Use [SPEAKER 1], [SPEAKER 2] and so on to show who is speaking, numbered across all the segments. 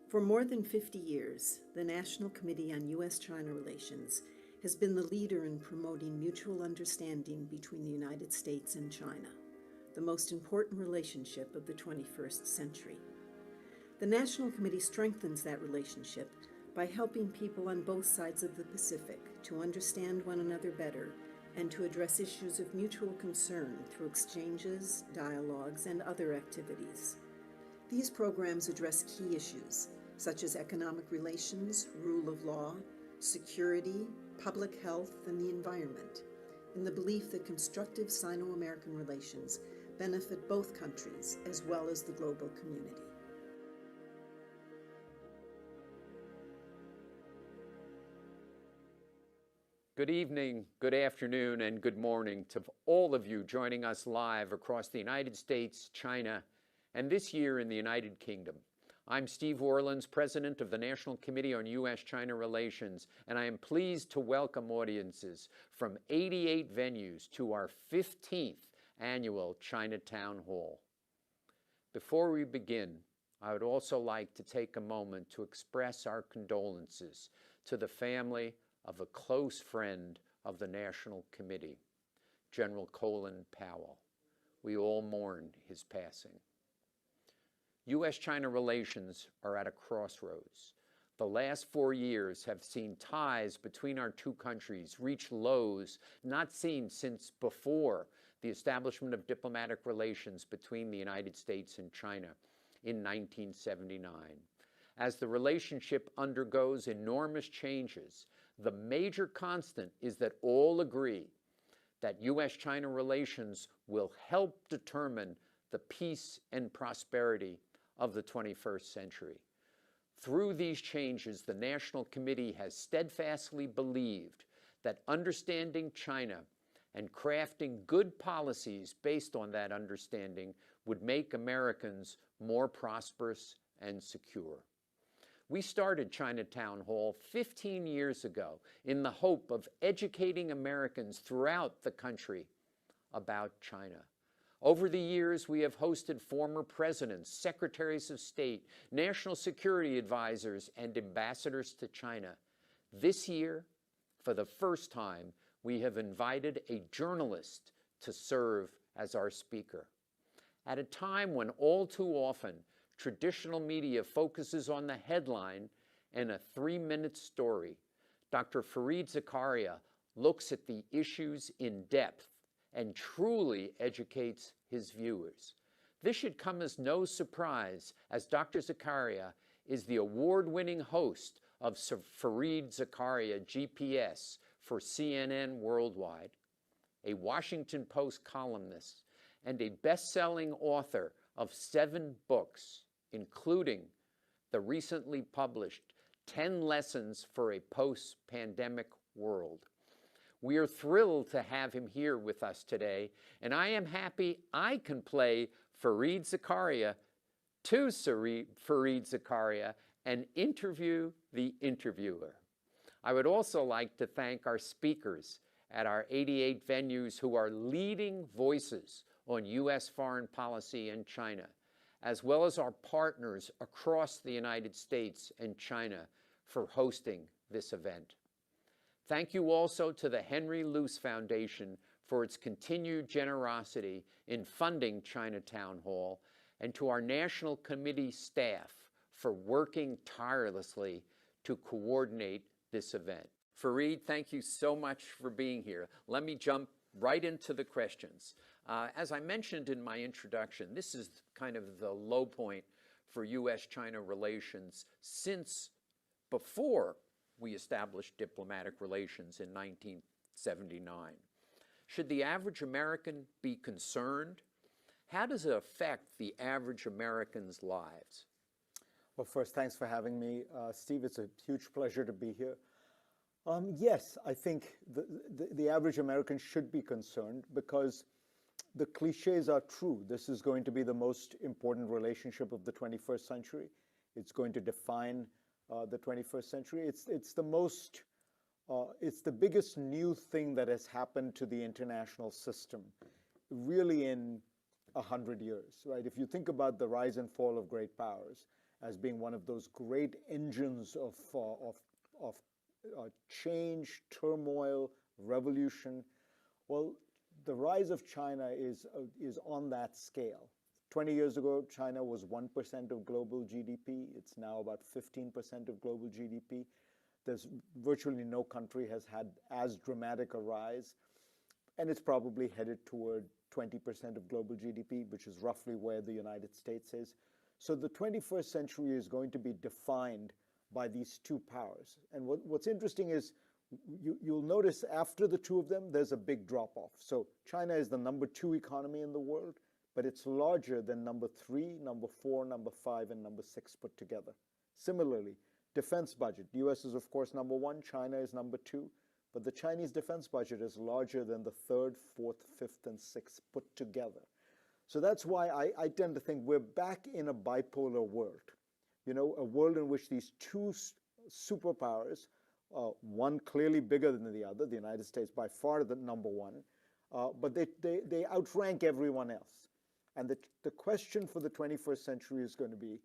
[SPEAKER 1] For more than 50 years, the National Committee on U.S. China Relations has been the leader in promoting mutual understanding between the United States and China, the most important relationship of the 21st century. The National Committee strengthens that relationship by helping people on both sides of the Pacific to understand one another better and to address issues of mutual concern through exchanges, dialogues, and other activities. These programs address key issues such as economic relations, rule of law, security, public health, and the environment, in the belief that constructive Sino-American relations benefit both countries as well as the global community.
[SPEAKER 2] Good evening, good afternoon, and good morning to all of you joining us live across the United States, China, and this year in the United Kingdom. I'm Steve Orleans, President of the National Committee on U.S. China Relations, and I am pleased to welcome audiences from 88 venues to our 15th annual China Town Hall. Before we begin, I would also like to take a moment to express our condolences to the family of a close friend of the National Committee, General Colin Powell. We all mourn his passing. U.S.-China relations are at a crossroads. The last 4 years have seen ties between our two countries reach lows not seen since before the establishment of diplomatic relations between the United States and China in 1979. As the relationship undergoes enormous changes, the major constant is that all agree that U.S.-China relations will help determine the peace and prosperity of the 21st century. Through these changes, the National Committee has steadfastly believed that understanding China and crafting good policies based on that understanding would make Americans more prosperous and secure. We started Chinatown Hall 15 years ago in the hope of educating Americans throughout the country about China. Over the years, we have hosted former presidents, secretaries of state, national security advisors, and ambassadors to China. This year, for the first time, we have invited a journalist to serve as our speaker. At a time when all too often traditional media focuses on the headline and a 3-minute story, Dr. Fareed Zakaria looks at the issues in depth and truly educates his viewers. This should come as no surprise, as Dr. Zakaria is the award-winning host of Fareed Zakaria GPS for CNN Worldwide, a Washington Post columnist, and a best-selling author of 7 books, including the recently published 10 Lessons for a Post-Pandemic World. We are thrilled to have him here with us today, and I am happy I can play Fareed Zakaria to Fareed Zakaria and interview the interviewer. I would also like to thank our speakers at our 88 venues who are leading voices on U.S. foreign policy and China, as well as our partners across the United States and China for hosting this event. Thank you also to the Henry Luce Foundation for its continued generosity in funding Chinatown Hall, and to our National Committee staff for working tirelessly to coordinate this event. Fareed, thank you so much for being here. Let me jump right into the questions. As I mentioned in my introduction, this is kind of the low point for U.S.-China relations since before we established diplomatic relations in 1979. Should the average American be concerned? How does it affect the average American's lives?
[SPEAKER 3] Well, first, thanks for having me. Steve, it's a huge pleasure to be here. Yes, I think the average American should be concerned because the cliches are true. This is going to be the most important relationship of the 21st century. It's going to define the 21st century. It's the biggest new thing that has happened to the international system, really in 100 years, right? If you think about the rise and fall of great powers, as being one of those great engines of change, turmoil, revolution. Well, the rise of China is on that scale. 20 years ago, China was 1% of global GDP. It's now about 15% of global GDP. There's virtually no country has had as dramatic a rise. And it's probably headed toward 20% of global GDP, which is roughly where the United States is. So the 21st century is going to be defined by these two powers. And what's interesting is you'll notice after the two of them, there's a big drop-off. So China is the number 2 economy in the world, but it's larger than number 3, number 4, number 5, and number 6 put together. Similarly, defense budget. The US is, of course, number 1. China is number 2. But the Chinese defense budget is larger than the 3rd, 4th, 5th, and 6th put together. So that's why I tend to think we're back in a bipolar world. You know, a world in which these two superpowers, one clearly bigger than the other, the United States by far the number 1, but they outrank everyone else. And the question for the 21st century is going to be,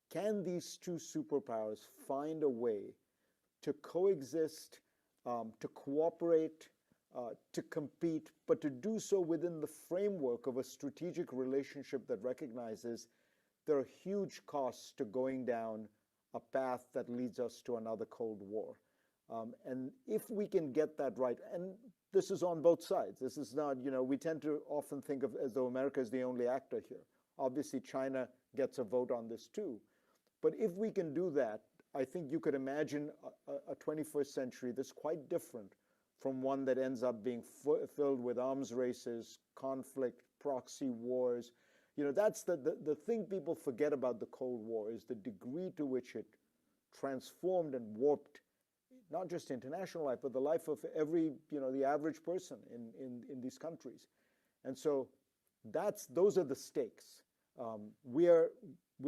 [SPEAKER 3] can these two superpowers find a way to coexist, to cooperate, to compete, but to do so within the framework of a strategic relationship that recognizes there are huge costs to going down a path that leads us to another Cold War. And if we can get that right, and this is on both sides, this is not, you know, we tend to often think of as though America is the only actor here. Obviously, China gets a vote on this too. But if we can do that, I think you could imagine a 21st century that's quite different from one that ends up being filled with arms races, conflict, proxy wars. You know, that's the thing people forget about the Cold War is the degree to which it transformed and warped not just international life, but the life of every, you know, the average person in these countries. And so those are the stakes. We're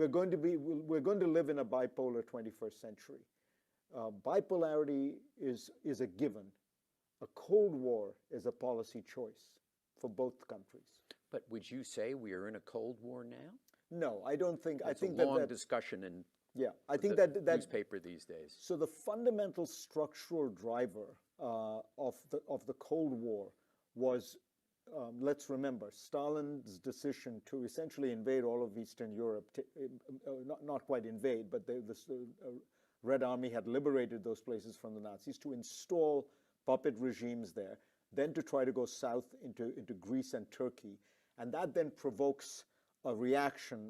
[SPEAKER 3] going to live in a bipolar 21st century. Bipolarity is a given. A Cold War is a policy choice for both countries.
[SPEAKER 2] But would you say we are in a Cold War now?
[SPEAKER 3] No, I don't think.
[SPEAKER 2] It's a long discussion in
[SPEAKER 3] I think
[SPEAKER 2] the
[SPEAKER 3] that
[SPEAKER 2] newspaper these days.
[SPEAKER 3] So the fundamental structural driver of the Cold War was, let's remember, Stalin's decision to essentially invade all of Eastern Europe. Not quite invade, but the Red Army had liberated those places from the Nazis to install puppet regimes there, then to try to go south into Greece and Turkey. And that then provokes a reaction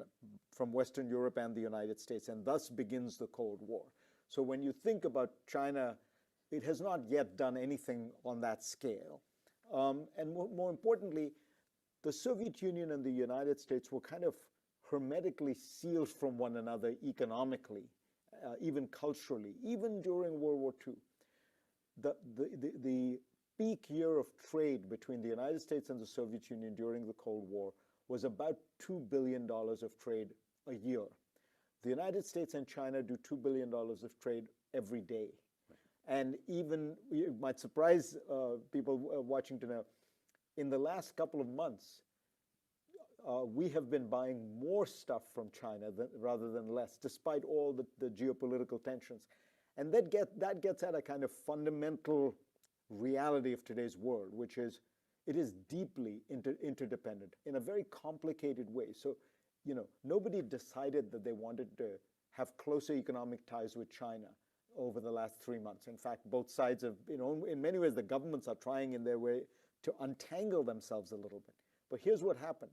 [SPEAKER 3] from Western Europe and the United States, and thus begins the Cold War. So when you think about China, it has not yet done anything on that scale. And more importantly, the Soviet Union and the United States were kind of hermetically sealed from one another economically, even culturally, even during World War II. The peak year of trade between the United States and the Soviet Union during the Cold War was about $2 billion of trade a year. The United States and China do $2 billion of trade every day. Right. And even, it might surprise people watching to know, in the last couple of months, we have been buying more stuff from China rather than less, despite all the geopolitical tensions. And that gets at a kind of fundamental reality of today's world, which is it is deeply interdependent in a very complicated way. So, you know, nobody decided that they wanted to have closer economic ties with China over the last 3 months. In fact, both sides have, you know, in many ways, the governments are trying in their way to untangle themselves a little bit. But here's what happened.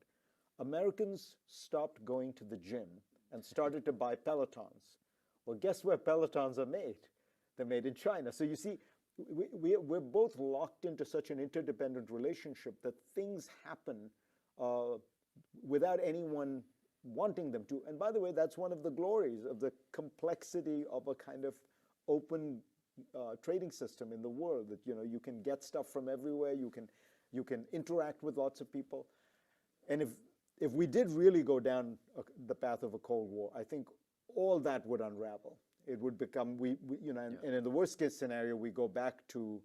[SPEAKER 3] Americans stopped going to the gym and started to buy Pelotons. Well, guess where Pelotons are made? They're made in China. So you see, we're both locked into such an interdependent relationship that things happen without anyone wanting them to. And by the way, that's one of the glories of the complexity of a kind of open trading system in the world, that, you know, you can get stuff from everywhere, you can interact with lots of people. And if we did really go down the path of a Cold War, I think all that would unravel. It would become, and in the worst case scenario, we go back to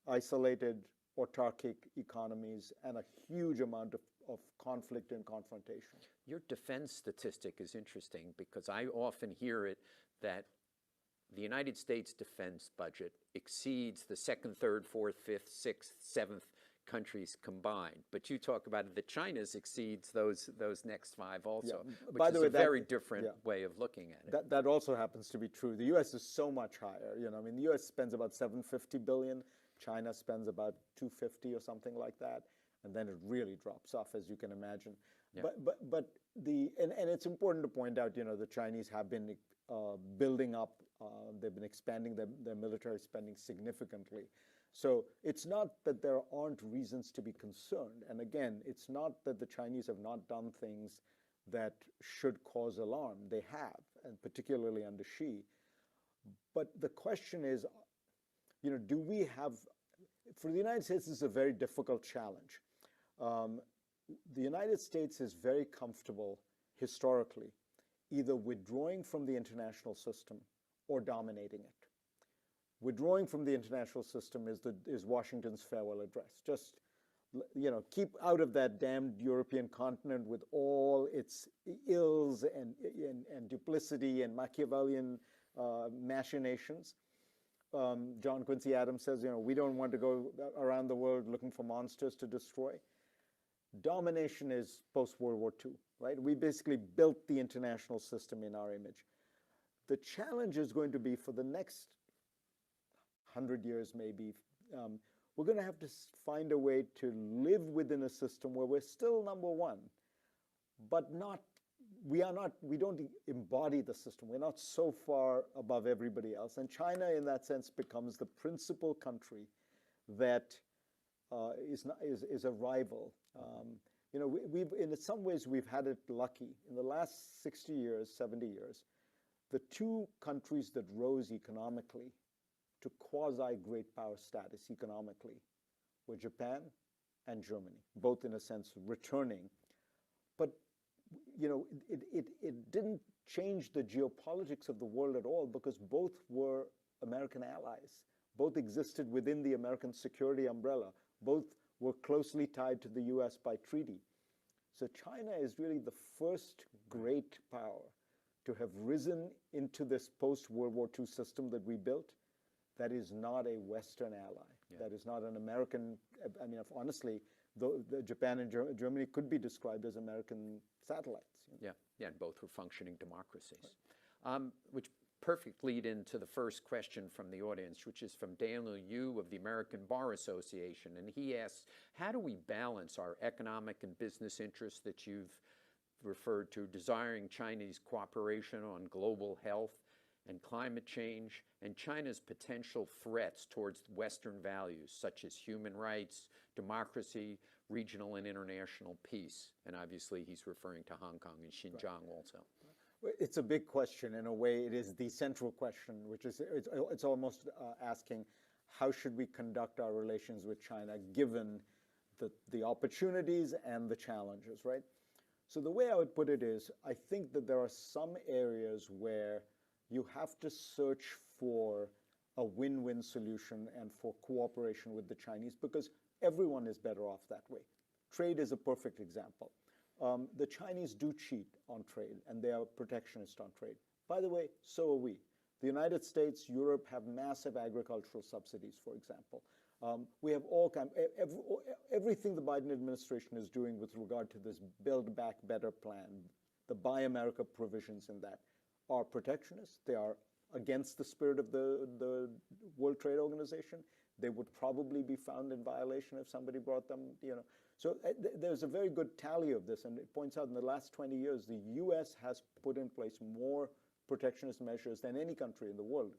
[SPEAKER 3] isolated autarkic economies and a huge amount of conflict and confrontation.
[SPEAKER 2] Your defense statistic is interesting because I often hear it that the United States defense budget exceeds the second, third, fourth, fifth, sixth, seventh countries combined. But you talk about it that China's exceeds those next five also, which
[SPEAKER 3] By
[SPEAKER 2] is
[SPEAKER 3] the way,
[SPEAKER 2] a very different way of looking at it.
[SPEAKER 3] That also happens to be true. The U.S. is so much higher. You know, I mean, the U.S. spends about $750 billion. China spends about $250 or something like that, and then it really drops off, as you can imagine.
[SPEAKER 2] Yeah.
[SPEAKER 3] But and it's important to point out, you know, the Chinese have been building up. They've been expanding their military spending significantly. So it's not that there aren't reasons to be concerned. And again, it's not that the Chinese have not done things that should cause alarm. They have, and particularly under Xi. But the question is, you know, do we have, for the United States, this is a very difficult challenge. The United States is very comfortable historically either withdrawing from the international system or dominating it. Withdrawing from the international system is Washington's farewell address. Just, you know, keep out of that damned European continent with all its ills and duplicity and Machiavellian machinations. John Quincy Adams says, you know, we don't want to go around the world looking for monsters to destroy. Domination is post-World War II, right? We basically built the international system in our image. The challenge is going to be for the next 100 years, maybe, we're going to have to find a way to live within a system where we're still number one, but we don't embody the system. We're not so far above everybody else. And China, in that sense, becomes the principal country that is a rival. You know, we've in some ways, we've had it lucky. In the last 60 years, 70 years, the two countries that rose economically to quasi-great power status economically were Japan and Germany, both in a sense returning. But, you know, it didn't change the geopolitics of the world at all because both were American allies. Both existed within the American security umbrella. Both were closely tied to the U.S. by treaty. So China is really the first great power to have risen into this post-World War II system that we built that is not a Western ally, that is not an American. I mean, honestly, the Japan and Germany could be described as American satellites. You know?
[SPEAKER 2] Yeah, and both were functioning democracies. Right. Which perfect lead into the first question from the audience, which is from Daniel Yu of the American Bar Association. And he asks, how do we balance our economic and business interests that you've referred to, desiring Chinese cooperation on global health and climate change, and China's potential threats towards Western values, such as human rights, democracy, regional and international peace? And obviously, he's referring to Hong Kong and Xinjiang also.
[SPEAKER 3] It's a big question. In a way, it is the central question, which is, it's almost asking, how should we conduct our relations with China, given the opportunities and the challenges, right? So the way I would put it is, I think that there are some areas where you have to search for a win-win solution and for cooperation with the Chinese, because everyone is better off that way. Trade is a perfect example. The Chinese do cheat on trade, and they are protectionist on trade. By the way, so are we. The United States, Europe have massive agricultural subsidies, for example. We have all everything the Biden administration is doing with regard to this Build Back Better plan, the Buy America provisions in that, are protectionist. They are against the spirit of the World Trade Organization. They would probably be found in violation if somebody brought them, you know. So there's a very good tally of this, and it points out in the last 20 years, the U.S. has put in place more protectionist measures than any country in the world,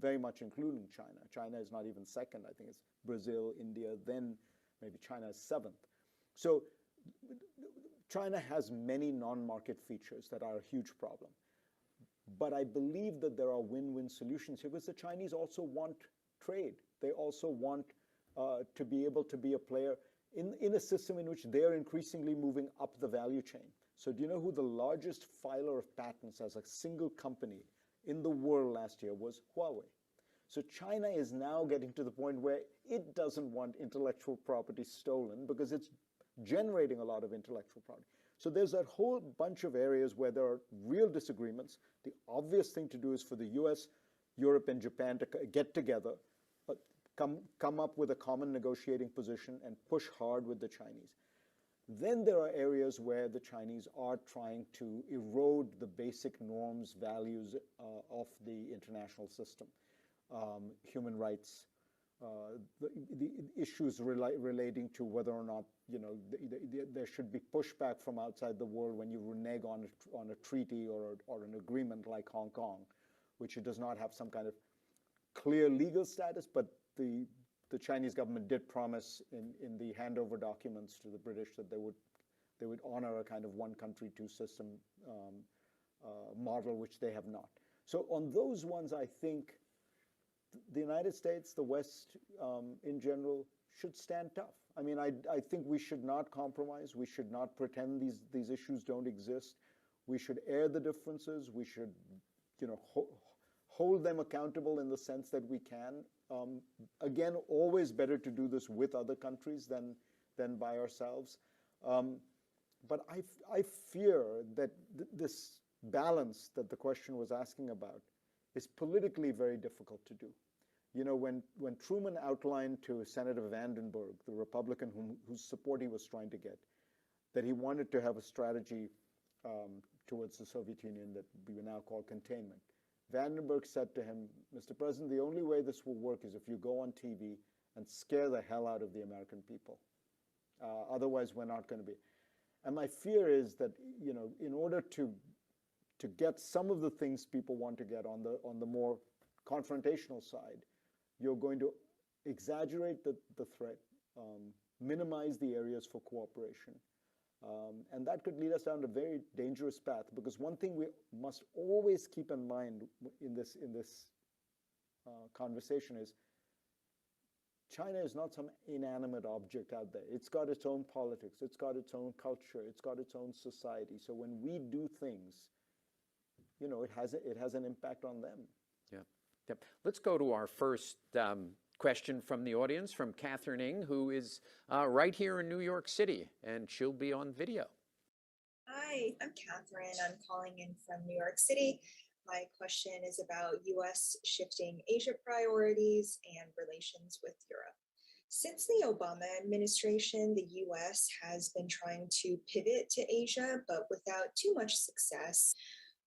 [SPEAKER 3] very much including China. China is not even second. I think it's Brazil, India, then maybe China is seventh. So China has many non-market features that are a huge problem. But I believe that there are win-win solutions here because the Chinese also want trade. They also want to be able to be a player in a system in which they're increasingly moving up the value chain. So do you know who the largest filer of patents as a single company in the world last year was? Huawei. So China is now getting to the point where it doesn't want intellectual property stolen because it's generating a lot of intellectual property. So there's that whole bunch of areas where there are real disagreements. The obvious thing to do is for the US, Europe, and Japan to get together, come up with a common negotiating position and push hard with the Chinese. Then there are areas where the Chinese are trying to erode the basic norms, values of the international system. Human rights, the issues relating to whether or not there should be pushback from outside the world when you renege on a treaty or an agreement like Hong Kong, which it does not have some kind of clear legal status, but the Chinese government did promise in the handover documents to the British that they would honor a kind of one country, two system model, which they have not. So on those ones, I think the United States, the West in general, should stand tough. I mean, I think we should not compromise. We should not pretend these issues don't exist. We should air the differences. We should, hold them accountable in the sense that we can. Again, always better to do this with other countries than by ourselves. But I fear that this balance that the question was asking about is politically very difficult to do. When Truman outlined to Senator Vandenberg, the Republican whose support he was trying to get, that he wanted to have a strategy towards the Soviet Union that we now call containment, Vandenberg said to him, Mr. President, the only way this will work is if you go on TV and scare the hell out of the American people. Otherwise, we're not going to be. And my fear is that, in order to get some of the things people want to get on the more confrontational side, you're going to exaggerate the threat, minimize the areas for cooperation. And that could lead us down a very dangerous path, because one thing we must always keep in mind in this conversation is China is not some inanimate object out there. It's got its own politics, it's got its own culture, it's got its own society. So when we do things, it has an impact on them.
[SPEAKER 2] Yep. Let's go to our first question from the audience, from Catherine Ng, who is right here in New York City, and she'll be on video.
[SPEAKER 4] Hi, I'm Catherine. I'm calling in from New York City. My question is about U.S. shifting Asia priorities and relations with Europe. Since the Obama administration, the U.S. has been trying to pivot to Asia, but without too much success.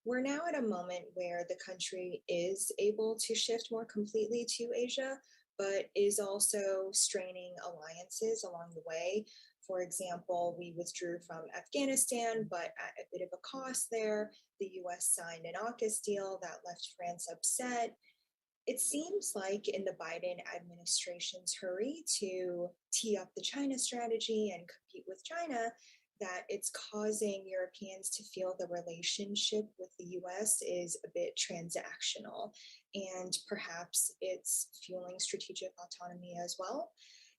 [SPEAKER 4] We're now at a moment where the country is able to shift more completely to Asia, but is also straining alliances along the way. For example, we withdrew from Afghanistan, but at a bit of a cost there. The US signed an AUKUS deal that left France upset. It seems like in the Biden administration's hurry to tee up the China strategy and compete with China, that it's causing Europeans to feel the relationship with the US is a bit transactional, and perhaps it's fueling strategic autonomy as well.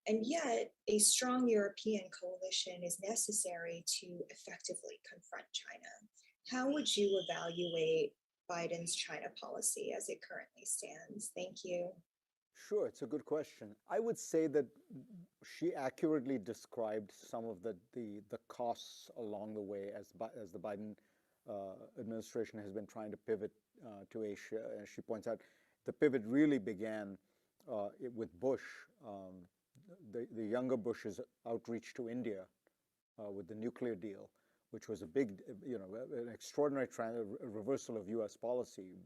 [SPEAKER 4] And yet, a strong European coalition is necessary to effectively confront China. How would you evaluate Biden's China policy as it currently stands? Thank you.
[SPEAKER 3] Sure, it's a good question. I would say that she accurately described some of the costs along the way as the Biden administration has been trying to pivot to Asia. As she points out, the pivot really began with Bush, the younger Bush's outreach to India with the nuclear deal, which was a big, an extraordinary reversal of U.S. policy.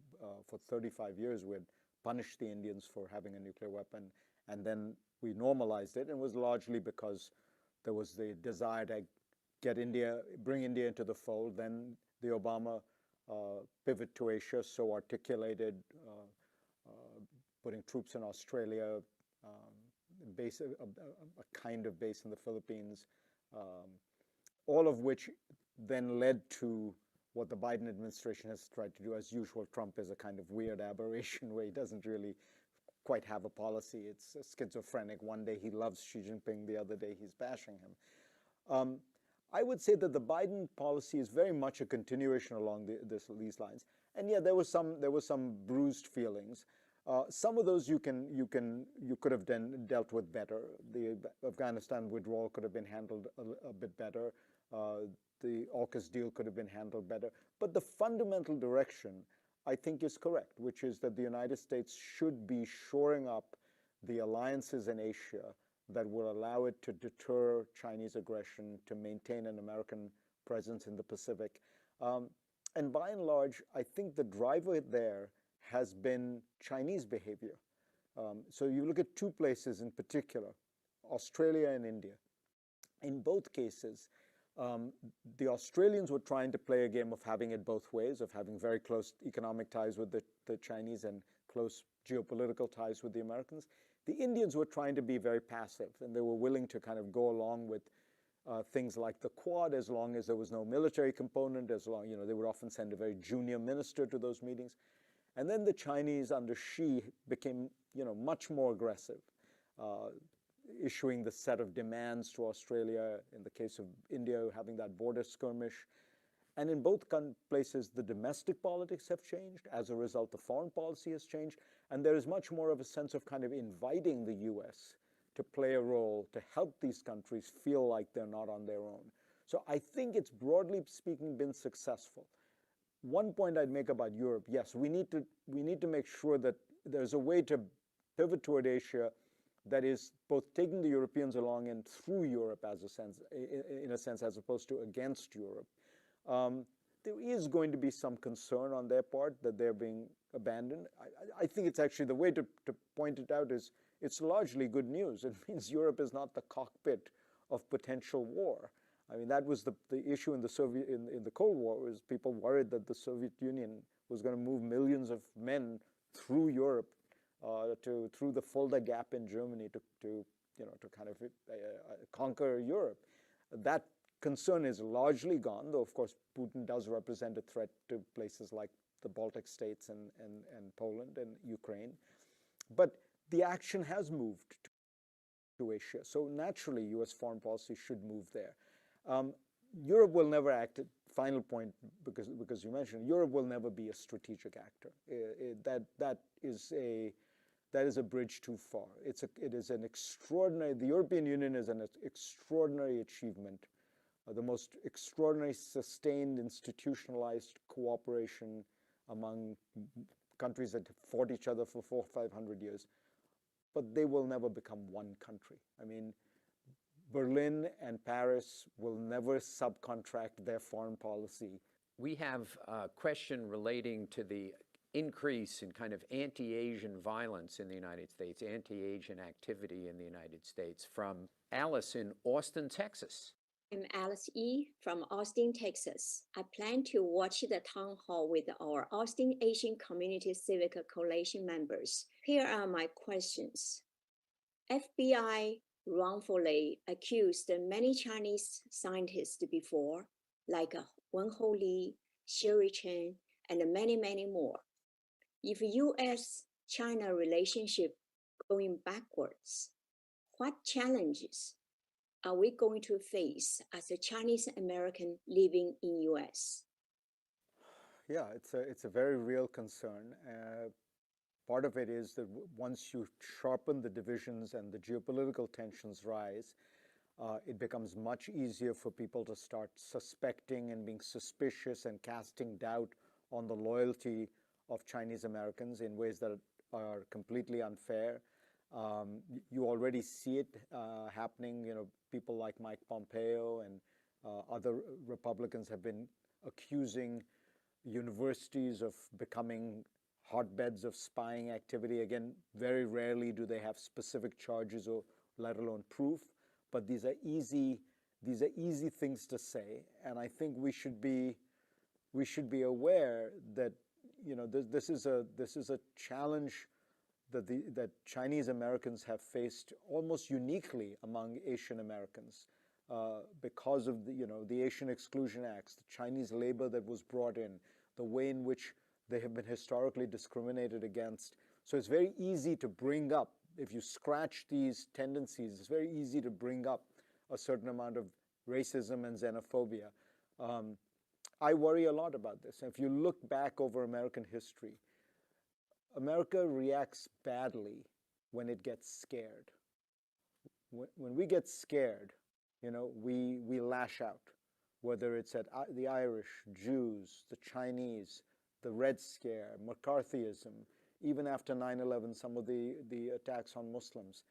[SPEAKER 3] For 35 years, we had punished the Indians for having a nuclear weapon, and then we normalized it, and it was largely because there was the desire to bring India into the fold. Then the Obama pivot to Asia, so articulated, putting troops in Australia, a kind of base in the Philippines, all of which then led to what the Biden administration has tried to do. As usual, Trump is a kind of weird aberration where he doesn't really quite have a policy. It's schizophrenic. One day he loves Xi Jinping, the other day he's bashing him. I would say that the Biden policy is very much a continuation along these lines. And yeah, there was some bruised feelings. Some of those you could have then dealt with better. The Afghanistan withdrawal could have been handled a bit better. The AUKUS deal could have been handled better. But the fundamental direction, I think, is correct, which is that the United States should be shoring up the alliances in Asia that will allow it to deter Chinese aggression, to maintain an American presence in the Pacific. And by and large, I think the driver there has been Chinese behavior. So you look at two places in particular, Australia and India. In both cases, the Australians were trying to play a game of having it both ways, of having very close economic ties with the Chinese and close geopolitical ties with the Americans. The Indians were trying to be very passive, and they were willing to kind of go along with things like the Quad as long as there was no military component, as long, they would often send a very junior minister to those meetings. And then the Chinese under Xi became, much more aggressive, issuing the set of demands to Australia, in the case of India, having that border skirmish. And in both places, the domestic politics have changed. As a result, the foreign policy has changed. And there is much more of a sense of kind of inviting the U.S. to play a role, to help these countries feel like they're not on their own. So I think it's, broadly speaking, been successful. One point I'd make about Europe, yes, we need to make sure that there's a way to pivot toward Asia that is both taking the Europeans along and through Europe in a sense, as opposed to against Europe. There is going to be some concern on their part that they're being abandoned. I think it's actually, the way to point it out is it's largely good news. It means Europe is not the cockpit of potential war. I mean, that was the issue in the Cold War, was people worried that the Soviet Union was going to move millions of men through Europe, through the Fulda Gap in Germany to kind of conquer Europe. That concern is largely gone, though of course Putin does represent a threat to places like the Baltic states and Poland and Ukraine. But the action has moved to Asia. So naturally, U.S. foreign policy should move there. Europe will never act, final point, because you mentioned, Europe will never be a strategic actor. That is a bridge too far. It is an extraordinary, the European Union is an extraordinary achievement, the most extraordinary sustained institutionalized cooperation among countries that have fought each other for 400 or 500 years. But they will never become one country. I mean, Berlin and Paris will never subcontract their foreign policy.
[SPEAKER 2] We have a question relating to the increase in kind of anti-Asian violence in the United States, anti-Asian activity in the United States, from Alice in Austin, Texas.
[SPEAKER 5] I'm Alice E. from Austin, Texas. I plan to watch the town hall with our Austin Asian Community Civic Coalition members. Here are my questions. FBI wrongfully accused many Chinese scientists before, like Wenhou Li, Sherry Chen, and many, many more. If U.S. China relationship going backwards, what challenges are we going to face as a Chinese American living in U.S.?
[SPEAKER 3] Yeah, it's a very real concern. Part of it is that once you sharpen the divisions and the geopolitical tensions rise, it becomes much easier for people to start suspecting and being suspicious and casting doubt on the loyalty of Chinese Americans in ways that are completely unfair. You already see it happening. People like Mike Pompeo and other Republicans have been accusing universities of becoming hotbeds of spying activity. Again, very rarely do they have specific charges or let alone proof, but these are easy things to say. And I think we should be aware that this is a challenge that Chinese Americans have faced almost uniquely among Asian Americans because of the Asian Exclusion Acts, the Chinese labor that was brought in, the way in which they have been historically discriminated against. So it's very easy to bring up, if you scratch these tendencies, it's very easy to bring up a certain amount of racism and xenophobia. I worry a lot about this. If you look back over American history, America reacts badly when it gets scared. When we get scared, we lash out, whether it's at the Irish, Jews, the Chinese, the Red Scare, McCarthyism, even after 9/11, some of the attacks on Muslims.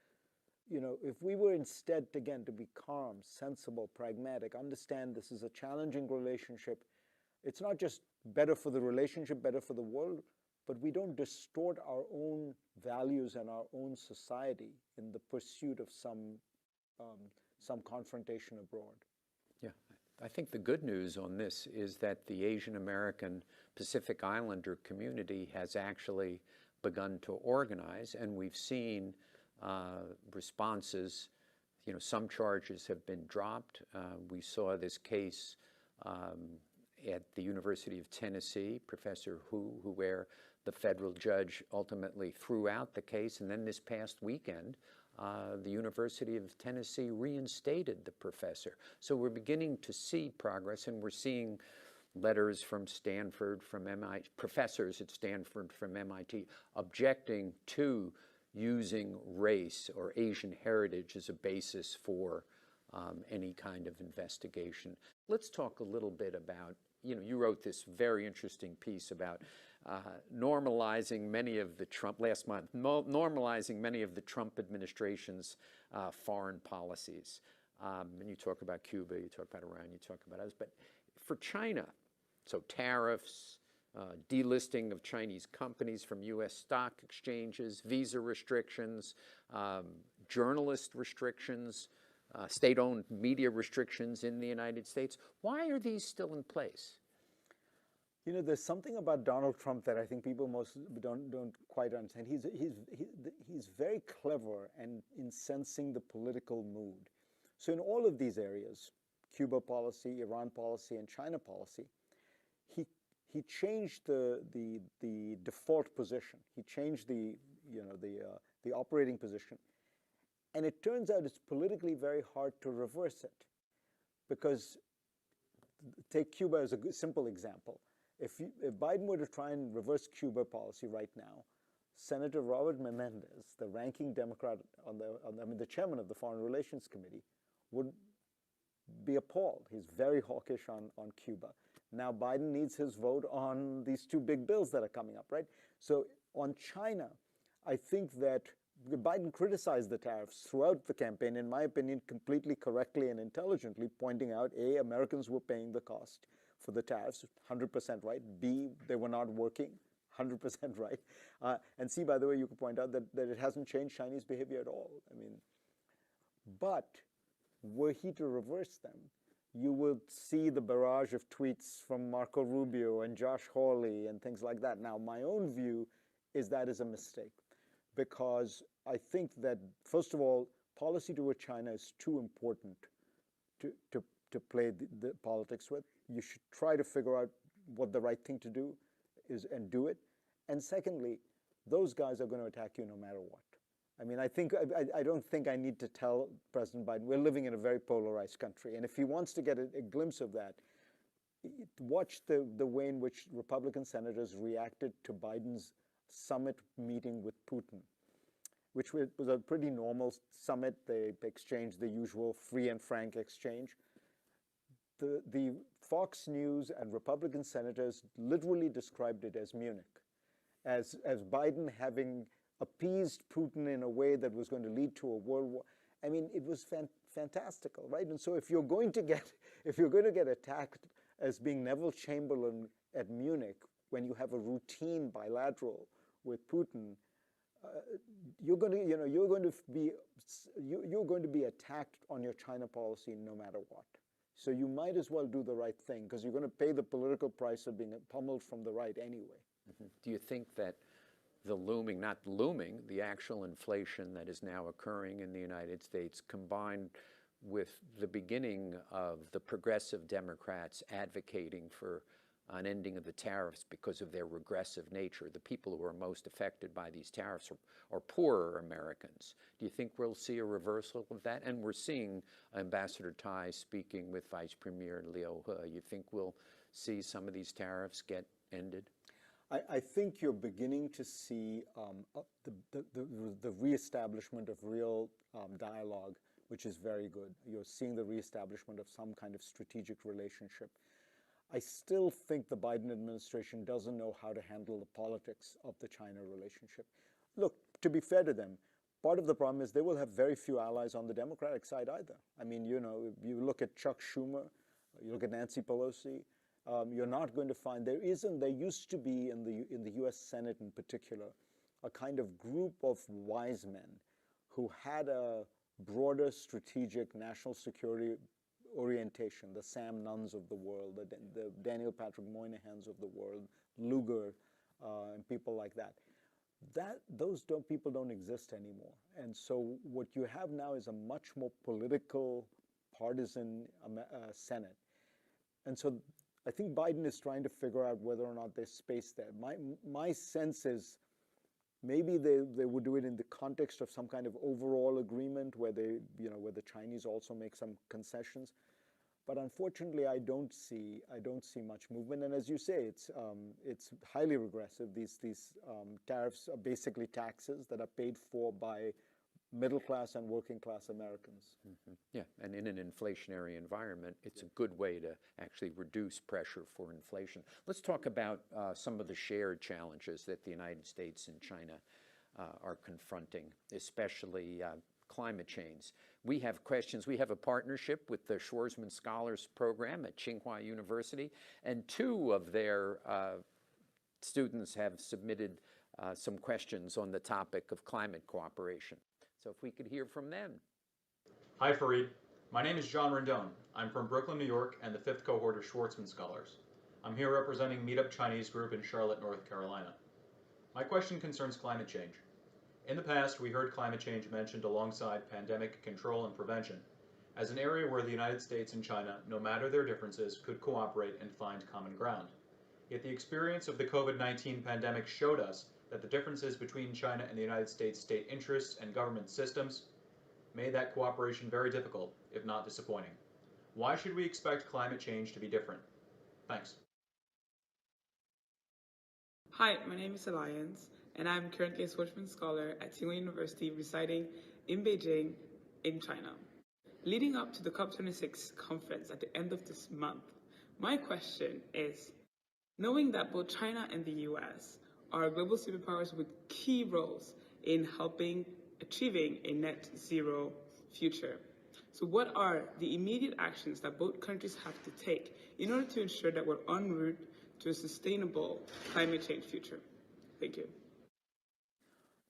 [SPEAKER 3] If we were instead, again, to be calm, sensible, pragmatic, understand this is a challenging relationship, it's not just better for the relationship, better for the world, but we don't distort our own values and our own society in the pursuit of some confrontation abroad.
[SPEAKER 2] Yeah, I think the good news on this is that the Asian American Pacific Islander community has actually begun to organize, and we've seen responses. Some charges have been dropped. We saw this case at the University of Tennessee, Professor where the federal judge ultimately threw out the case, and then this past weekend, the University of Tennessee reinstated the professor. So we're beginning to see progress, and we're seeing letters from Stanford, from MIT, professors at Stanford, from MIT, objecting to using race or Asian heritage as a basis for any kind of investigation. Let's talk a little bit about, you wrote this very interesting piece about normalizing many of the last month, normalizing many of the Trump administration's foreign policies. And you talk about Cuba, you talk about Iran, you talk about others. But for China, so tariffs, delisting of Chinese companies from U.S. stock exchanges, visa restrictions, journalist restrictions, state-owned media restrictions in the United States. Why are these still in place?
[SPEAKER 3] There's something about Donald Trump that I think people most don't quite understand. He's very clever and in sensing the political mood. So in all of these areas, Cuba policy, Iran policy, and China policy, he changed the default position. He changed the operating position, and it turns out it's politically very hard to reverse it, because take Cuba as a simple example. If Biden were to try and reverse Cuba policy right now, Senator Robert Menendez, the ranking Democrat the chairman of the Foreign Relations Committee, would be appalled. He's very hawkish on Cuba. Now Biden needs his vote on these two big bills that are coming up, right? So on China, I think that Biden criticized the tariffs throughout the campaign, in my opinion, completely correctly and intelligently, pointing out, A, Americans were paying the cost for the tariffs, 100% right. B, they were not working, 100% right. And C, by the way, you could point out that it hasn't changed Chinese behavior at all. But were he to reverse them, you will see the barrage of tweets from Marco Rubio and Josh Hawley and things like that. Now, my own view is that is a mistake, because I think that, first of all, policy toward China is too important to play the politics with. You should try to figure out what the right thing to do is and do it. And secondly, those guys are going to attack you no matter what. I don't think I need to tell President Biden, we're living in a very polarized country. And if he wants to get a glimpse of that, watch the way in which Republican senators reacted to Biden's summit meeting with Putin, which was a pretty normal summit. They exchanged the usual free and frank exchange. The Fox News and Republican senators literally described it as Munich, as Biden having appeased Putin in a way that was going to lead to a world war. It was fantastical, right? And so if you're going to get attacked as being Neville Chamberlain at Munich when you have a routine bilateral with Putin, you're going to be attacked on your China policy no matter what. So you might as well do the right thing, because you're going to pay the political price of being pummeled from the right anyway.
[SPEAKER 2] Mm-hmm. Do you think that the actual inflation that is now occurring in the United States, combined with the beginning of the progressive Democrats advocating for an ending of the tariffs because of their regressive nature, the people who are most affected by these tariffs are poorer Americans. Do you think we'll see a reversal of that? And we're seeing Ambassador Tai speaking with Vice Premier Liu He. You think we'll see some of these tariffs get ended?
[SPEAKER 3] I think you're beginning to see the reestablishment of real dialogue, which is very good. You're seeing the reestablishment of some kind of strategic relationship. I still think the Biden administration doesn't know how to handle the politics of the China relationship. Look, to be fair to them, part of the problem is they will have very few allies on the Democratic side either. I mean, you know, you look at Chuck Schumer, you look at Nancy Pelosi, you're not going to find, there used to be in the U.S. Senate in particular, a kind of group of wise men who had a broader strategic national security orientation, the Sam Nunns of the world, the Daniel Patrick Moynahans of the world, Lugar, and people like that. Those people don't exist anymore. And so what you have now is a much more political, partisan Senate. And so I think Biden is trying to figure out whether or not there's space there. My sense is maybe they would do it in the context of some kind of overall agreement where where the Chinese also make some concessions. But unfortunately, I don't see much movement. And as you say, it's highly regressive. These tariffs are basically taxes that are paid for by middle class and working class Americans.
[SPEAKER 2] Mm-hmm. Yeah, and in an inflationary environment, it's a good way to actually reduce pressure for inflation. Let's talk about some of the shared challenges that the United States and China are confronting, especially climate change. We have questions. We have a partnership with the Schwarzman Scholars Program at Tsinghua University, and two of their students have submitted some questions on the topic of climate cooperation. So if we could hear from them.
[SPEAKER 6] Hi, Fareed. My name is John Rendon. I'm from Brooklyn, New York, and the 5th cohort of Schwarzman Scholars. I'm here representing Meetup Chinese Group in Charlotte, North Carolina. My question concerns climate change. In the past, we heard climate change mentioned alongside pandemic control and prevention as an area where the United States and China, no matter their differences, could cooperate and find common ground. Yet the experience of the COVID-19 pandemic showed us that the differences between China and the United States state interests and government systems made that cooperation very difficult, if not disappointing. Why should we expect climate change to be different? Thanks.
[SPEAKER 7] Hi, my name is Alliance, and I'm currently a Schwarzman Scholar at Tsinghua University residing in Beijing in China. Leading up to the COP26 conference at the end of this month, my question is, knowing that both China and the US are global superpowers with key roles in helping achieving a net zero future. So what are the immediate actions that both countries have to take in order to ensure that we're en route to a sustainable climate change future? Thank you.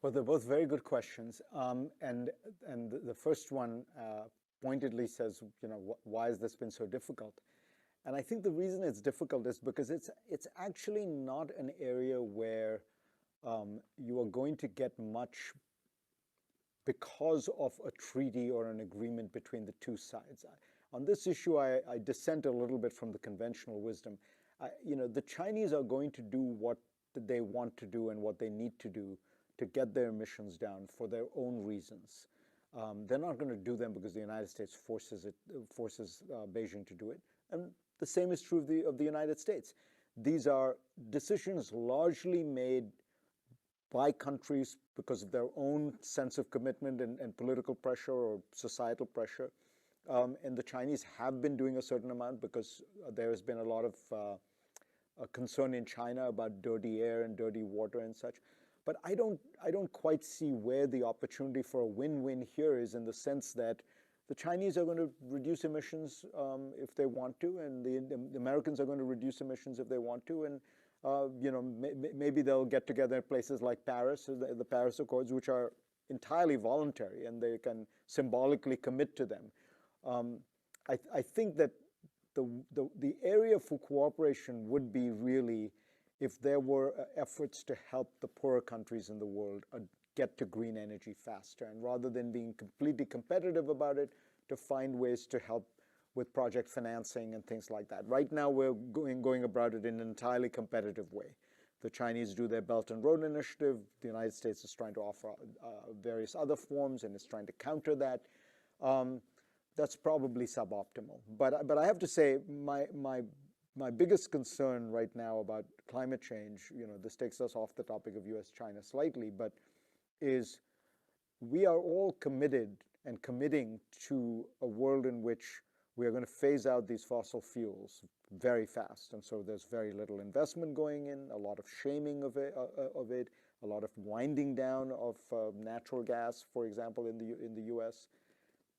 [SPEAKER 3] Well, they're both very good questions. And the first one pointedly says, why has this been so difficult? And I think the reason it's difficult is because it's actually not an area where you are going to get much because of a treaty or an agreement between the two sides. On this issue, I dissent a little bit from the conventional wisdom. The Chinese are going to do what they want to do and what they need to do to get their emissions down for their own reasons. They're not going to do them because the United States forces Beijing to do it. And the same is true of the United States. These are decisions largely made by countries because of their own sense of commitment and political pressure or societal pressure. And the Chinese have been doing a certain amount because there has been a lot of concern in China about dirty air and dirty water and such. But I don't quite see where the opportunity for a win-win here is, in the sense that the Chinese are going to reduce emissions if they want to, and the Americans are going to reduce emissions if they want to, and maybe they'll get together in places like Paris, the Paris Accords, which are entirely voluntary, and they can symbolically commit to them. I think that the area for cooperation would be really if there were efforts to help the poorer countries in the world get to green energy faster, and rather than being completely competitive about it, to find ways to help with project financing and things like that. Right now, we're going about it in an entirely competitive way. The Chinese do their Belt and Road Initiative. The United States is trying to offer various other forms and is trying to counter that. That's probably suboptimal. But I have to say, my my biggest concern right now about climate change, this takes us off the topic of U.S.-China slightly, but is we are all committed and committing to a world in which we are going to phase out these fossil fuels very fast. And so there's very little investment going in, a lot of shaming of it, a lot of winding down of natural gas, for example, in the U.S.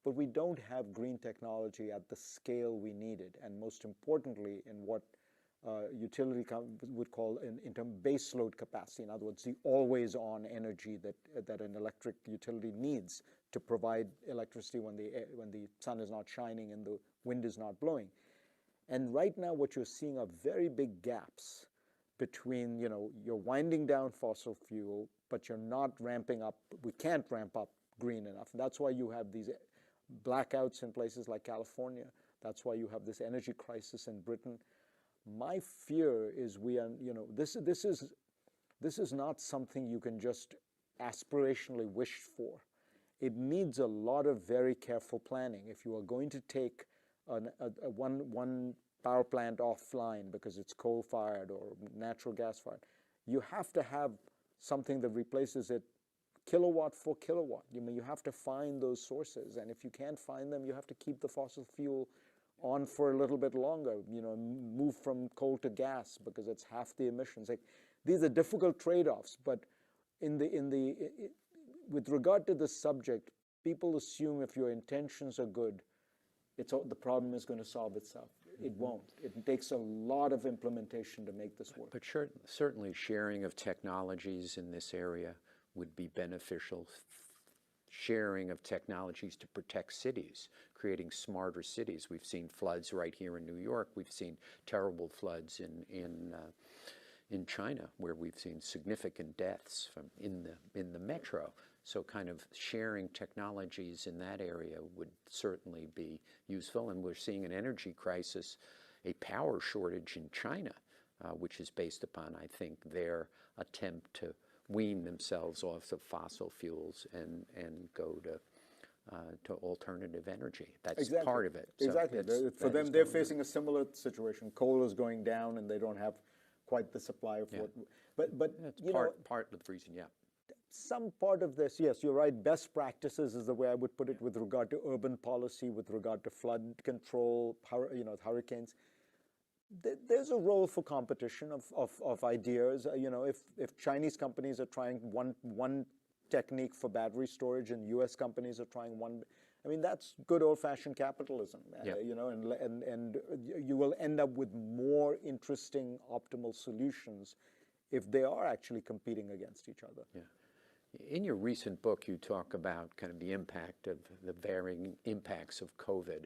[SPEAKER 3] But we don't have green technology at the scale we needed. And most importantly, in what utility would call in terms of base load capacity. In other words, the always-on energy that an electric utility needs to provide electricity when the sun is not shining and the wind is not blowing. And right now, what you're seeing are very big gaps between, you're winding down fossil fuel, but you're not ramping up. We can't ramp up green enough. And that's why you have these blackouts in places like California. That's why you have this energy crisis in Britain. My fear is this is not something you can just aspirationally wish for. It needs a lot of very careful planning. If you are going to take one power plant offline because it's coal-fired or natural gas-fired, you have to have something that replaces it kilowatt for kilowatt. You have to find those sources, and if you can't find them, you have to keep the fossil fuel on for a little bit longer, move from coal to gas because it's half the emissions. These are difficult trade-offs, but with regard to this subject, people assume if your intentions are good, the problem is going to solve itself. It won't. It takes a lot of implementation to make this work.
[SPEAKER 2] But certainly sharing of technologies in this area would be beneficial. Sharing of technologies to protect cities, creating smarter cities. We've seen floods right here in New York. We've seen terrible floods in China, where we've seen significant deaths in the metro. So kind of sharing technologies in that area would certainly be useful. And we're seeing an energy crisis, a power shortage in China, which is based upon, I think, their attempt to wean themselves off of fossil fuels and go to alternative energy. That's
[SPEAKER 3] exactly.
[SPEAKER 2] Part of it.
[SPEAKER 3] Exactly. For them, they're facing a similar situation. Coal is going down, and they don't have quite the supply of what. But
[SPEAKER 2] that's part of the reason. Yeah.
[SPEAKER 3] Some part of this, yes, you're right. Best practices is the way I would put it with regard to urban policy, with regard to flood control, hurricanes. There's a role for competition of ideas. If Chinese companies are trying one technique for battery storage and U.S. companies are trying one, that's good old-fashioned capitalism.
[SPEAKER 2] Yeah.
[SPEAKER 3] And you will end up with more interesting optimal solutions if they are actually competing against each other.
[SPEAKER 2] Yeah. In your recent book, you talk about kind of the impact of the varying impacts of COVID.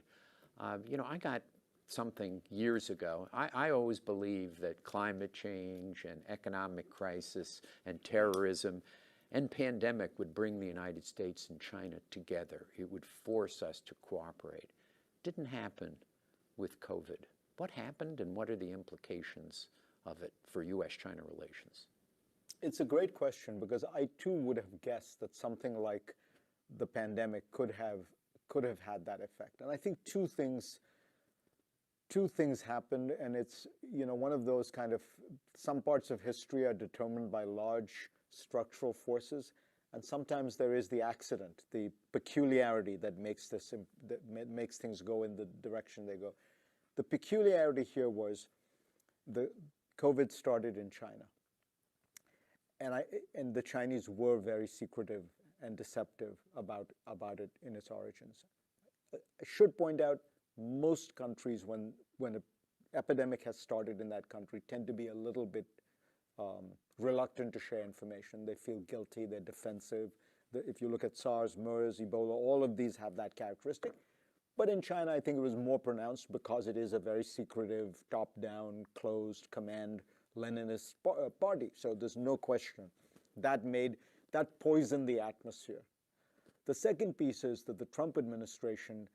[SPEAKER 2] I got something years ago. I always believed that climate change and economic crisis and terrorism and pandemic would bring the United States and China together. It would force us to cooperate. Didn't happen with COVID. What happened, and what are the implications of it for U.S. China relations?
[SPEAKER 3] It's a great question, because I too would have guessed that something like the pandemic could have had that effect. And I think two things happened, and it's one of those kind of, some parts of history are determined by large structural forces, and sometimes there is the accident, the peculiarity that makes things go in the direction they go. The peculiarity here was the COVID started in China. And the Chinese were very secretive and deceptive about it in its origins. I should point out, most countries, when an epidemic has started in that country, tend to be a little bit reluctant to share information. They feel guilty, they're defensive. If you look at SARS, MERS, Ebola, all of these have that characteristic. But in China, I think it was more pronounced because it is a very secretive, top-down, closed, command Leninist party. So there's no question. That poisoned the atmosphere. The second piece is that the Trump administration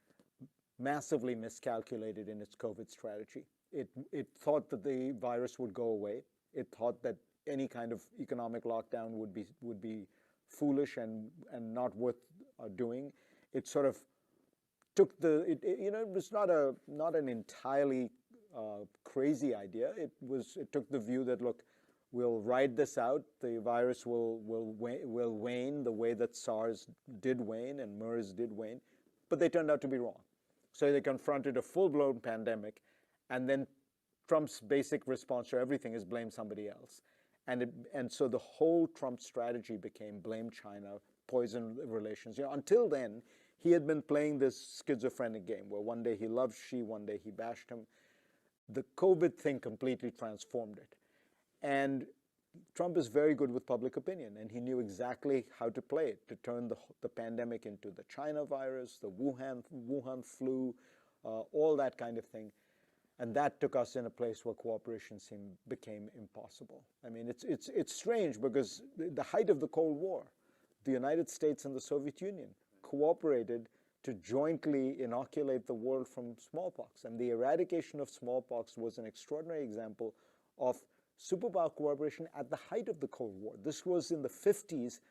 [SPEAKER 3] massively miscalculated in its COVID strategy. It thought that the virus would go away. It thought that any kind of economic lockdown would be foolish and not worth doing. It sort of took it was not an entirely crazy idea. It took the view that, look, we'll ride this out. The virus will wane the way that SARS did wane and MERS did wane, but they turned out to be wrong. So they confronted a full-blown pandemic, and then Trump's basic response to everything is blame somebody else. And so the whole Trump strategy became blame China, poison relations. Until then, he had been playing this schizophrenic game where one day he loved Xi, one day he bashed him. The COVID thing completely transformed it. And Trump is very good with public opinion, and he knew exactly how to play it, to turn the pandemic into the China virus, the Wuhan flu, all that kind of thing. And that took us in a place where cooperation became impossible. I mean, it's strange because the height of the Cold War, the United States and the Soviet Union cooperated to jointly inoculate the world from smallpox. And the eradication of smallpox was an extraordinary example of superpower cooperation at the height of the Cold War. This was in the 50s,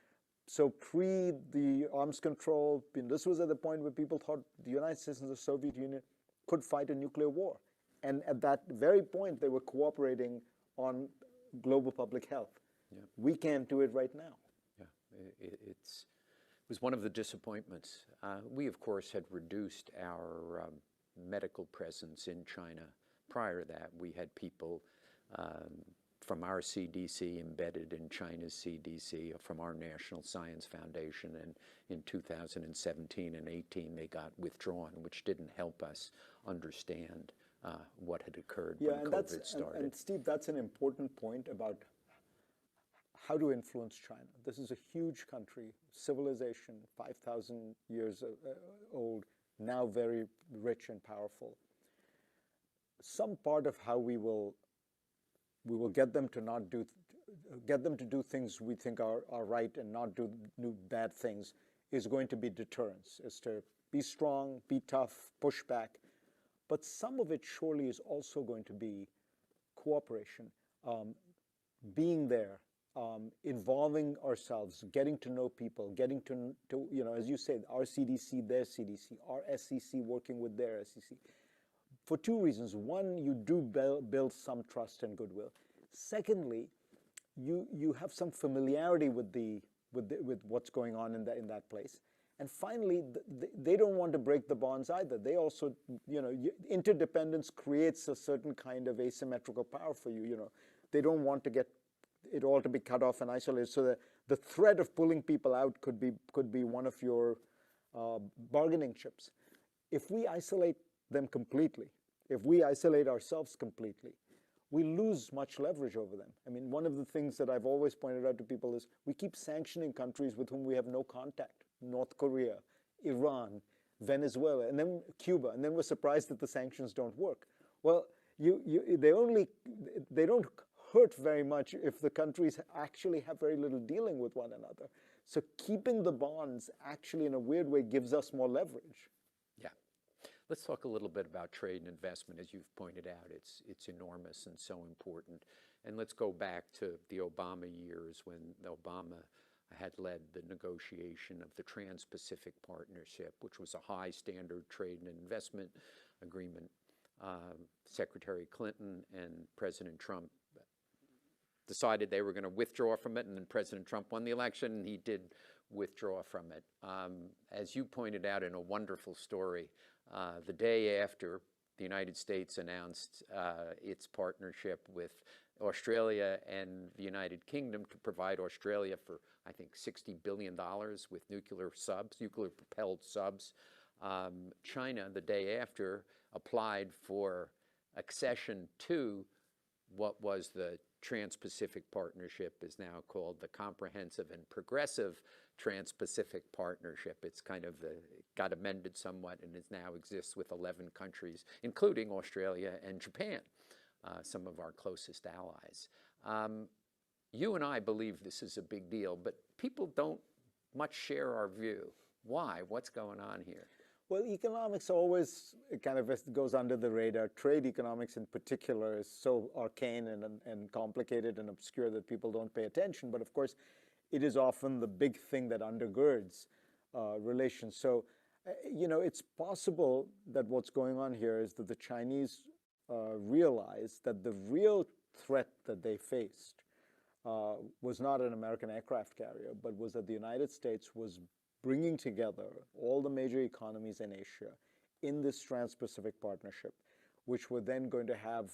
[SPEAKER 3] so pre the arms control. This was at the point where people thought the United States and the Soviet Union could fight a nuclear war. And at that very point, they were cooperating on global public health.
[SPEAKER 2] Yeah.
[SPEAKER 3] We can't do it right now.
[SPEAKER 2] Yeah, it was one of the disappointments. We, of course, had reduced our medical presence in China. Prior to that, we had people from our CDC embedded in China's CDC, from our National Science Foundation, and in 2017 and 18 they got withdrawn, which didn't help us understand what had occurred when COVID started.
[SPEAKER 3] And Steve, that's an important point about how to influence China. This is a huge country, civilization, 5,000 years old, now very rich and powerful. Some part of how we will get them to do things we think are right and not do bad things is going to be deterrence, is to be strong, be tough, push back. But some of it surely is also going to be cooperation, being there, involving ourselves, getting to know people, getting to as you said, our CDC, their CDC, our SEC working with their SEC. For two reasons. One, you do build some trust and goodwill. Secondly, you have some familiarity with what's going on in that place. And finally, they don't want to break the bonds either. They also, interdependence creates a certain kind of asymmetrical power for you. They don't want to get it all to be cut off and isolated. So the threat of pulling people out could be one of your bargaining chips. If we isolate them completely, if we isolate ourselves completely, we lose much leverage over them. I mean, one of the things that I've always pointed out to people is we keep sanctioning countries with whom we have no contact. North Korea, Iran, Venezuela, and then Cuba, and then we're surprised that the sanctions don't work. Well, they don't hurt very much if the countries actually have very little dealing with one another. So keeping the bonds actually in a weird way gives us more leverage.
[SPEAKER 2] Yeah. Let's talk a little bit about trade and investment. As you've pointed out, it's enormous and so important. And let's go back to the Obama years when Obama had led the negotiation of the Trans-Pacific Partnership, which was a high standard trade and investment agreement. Secretary Clinton and President Trump decided they were going to withdraw from it, and then President Trump won the election, and he did withdraw from it. As you pointed out in a wonderful story, the day after the United States announced its partnership with Australia and the United Kingdom to provide Australia for, I think, $60 billion with nuclear-propelled subs. China, the day after, applied for accession to what was the Trans-Pacific Partnership, is now called the Comprehensive and Progressive Trans-Pacific Partnership. It's kind of got amended somewhat and now exists with 11 countries, including Australia and Japan, some of our closest allies. You and I believe this is a big deal, but people don't much share our view. Why? What's going on here?
[SPEAKER 3] Well, economics always kind of goes under the radar. Trade economics in particular is so arcane and complicated and obscure that people don't pay attention. But of course, it is often the big thing that undergirds relations. So, it's possible that what's going on here is that the Chinese realized that the real threat that they faced was not an American aircraft carrier, but was that the United States was bringing together all the major economies in Asia in this Trans-Pacific Partnership, which were then going to have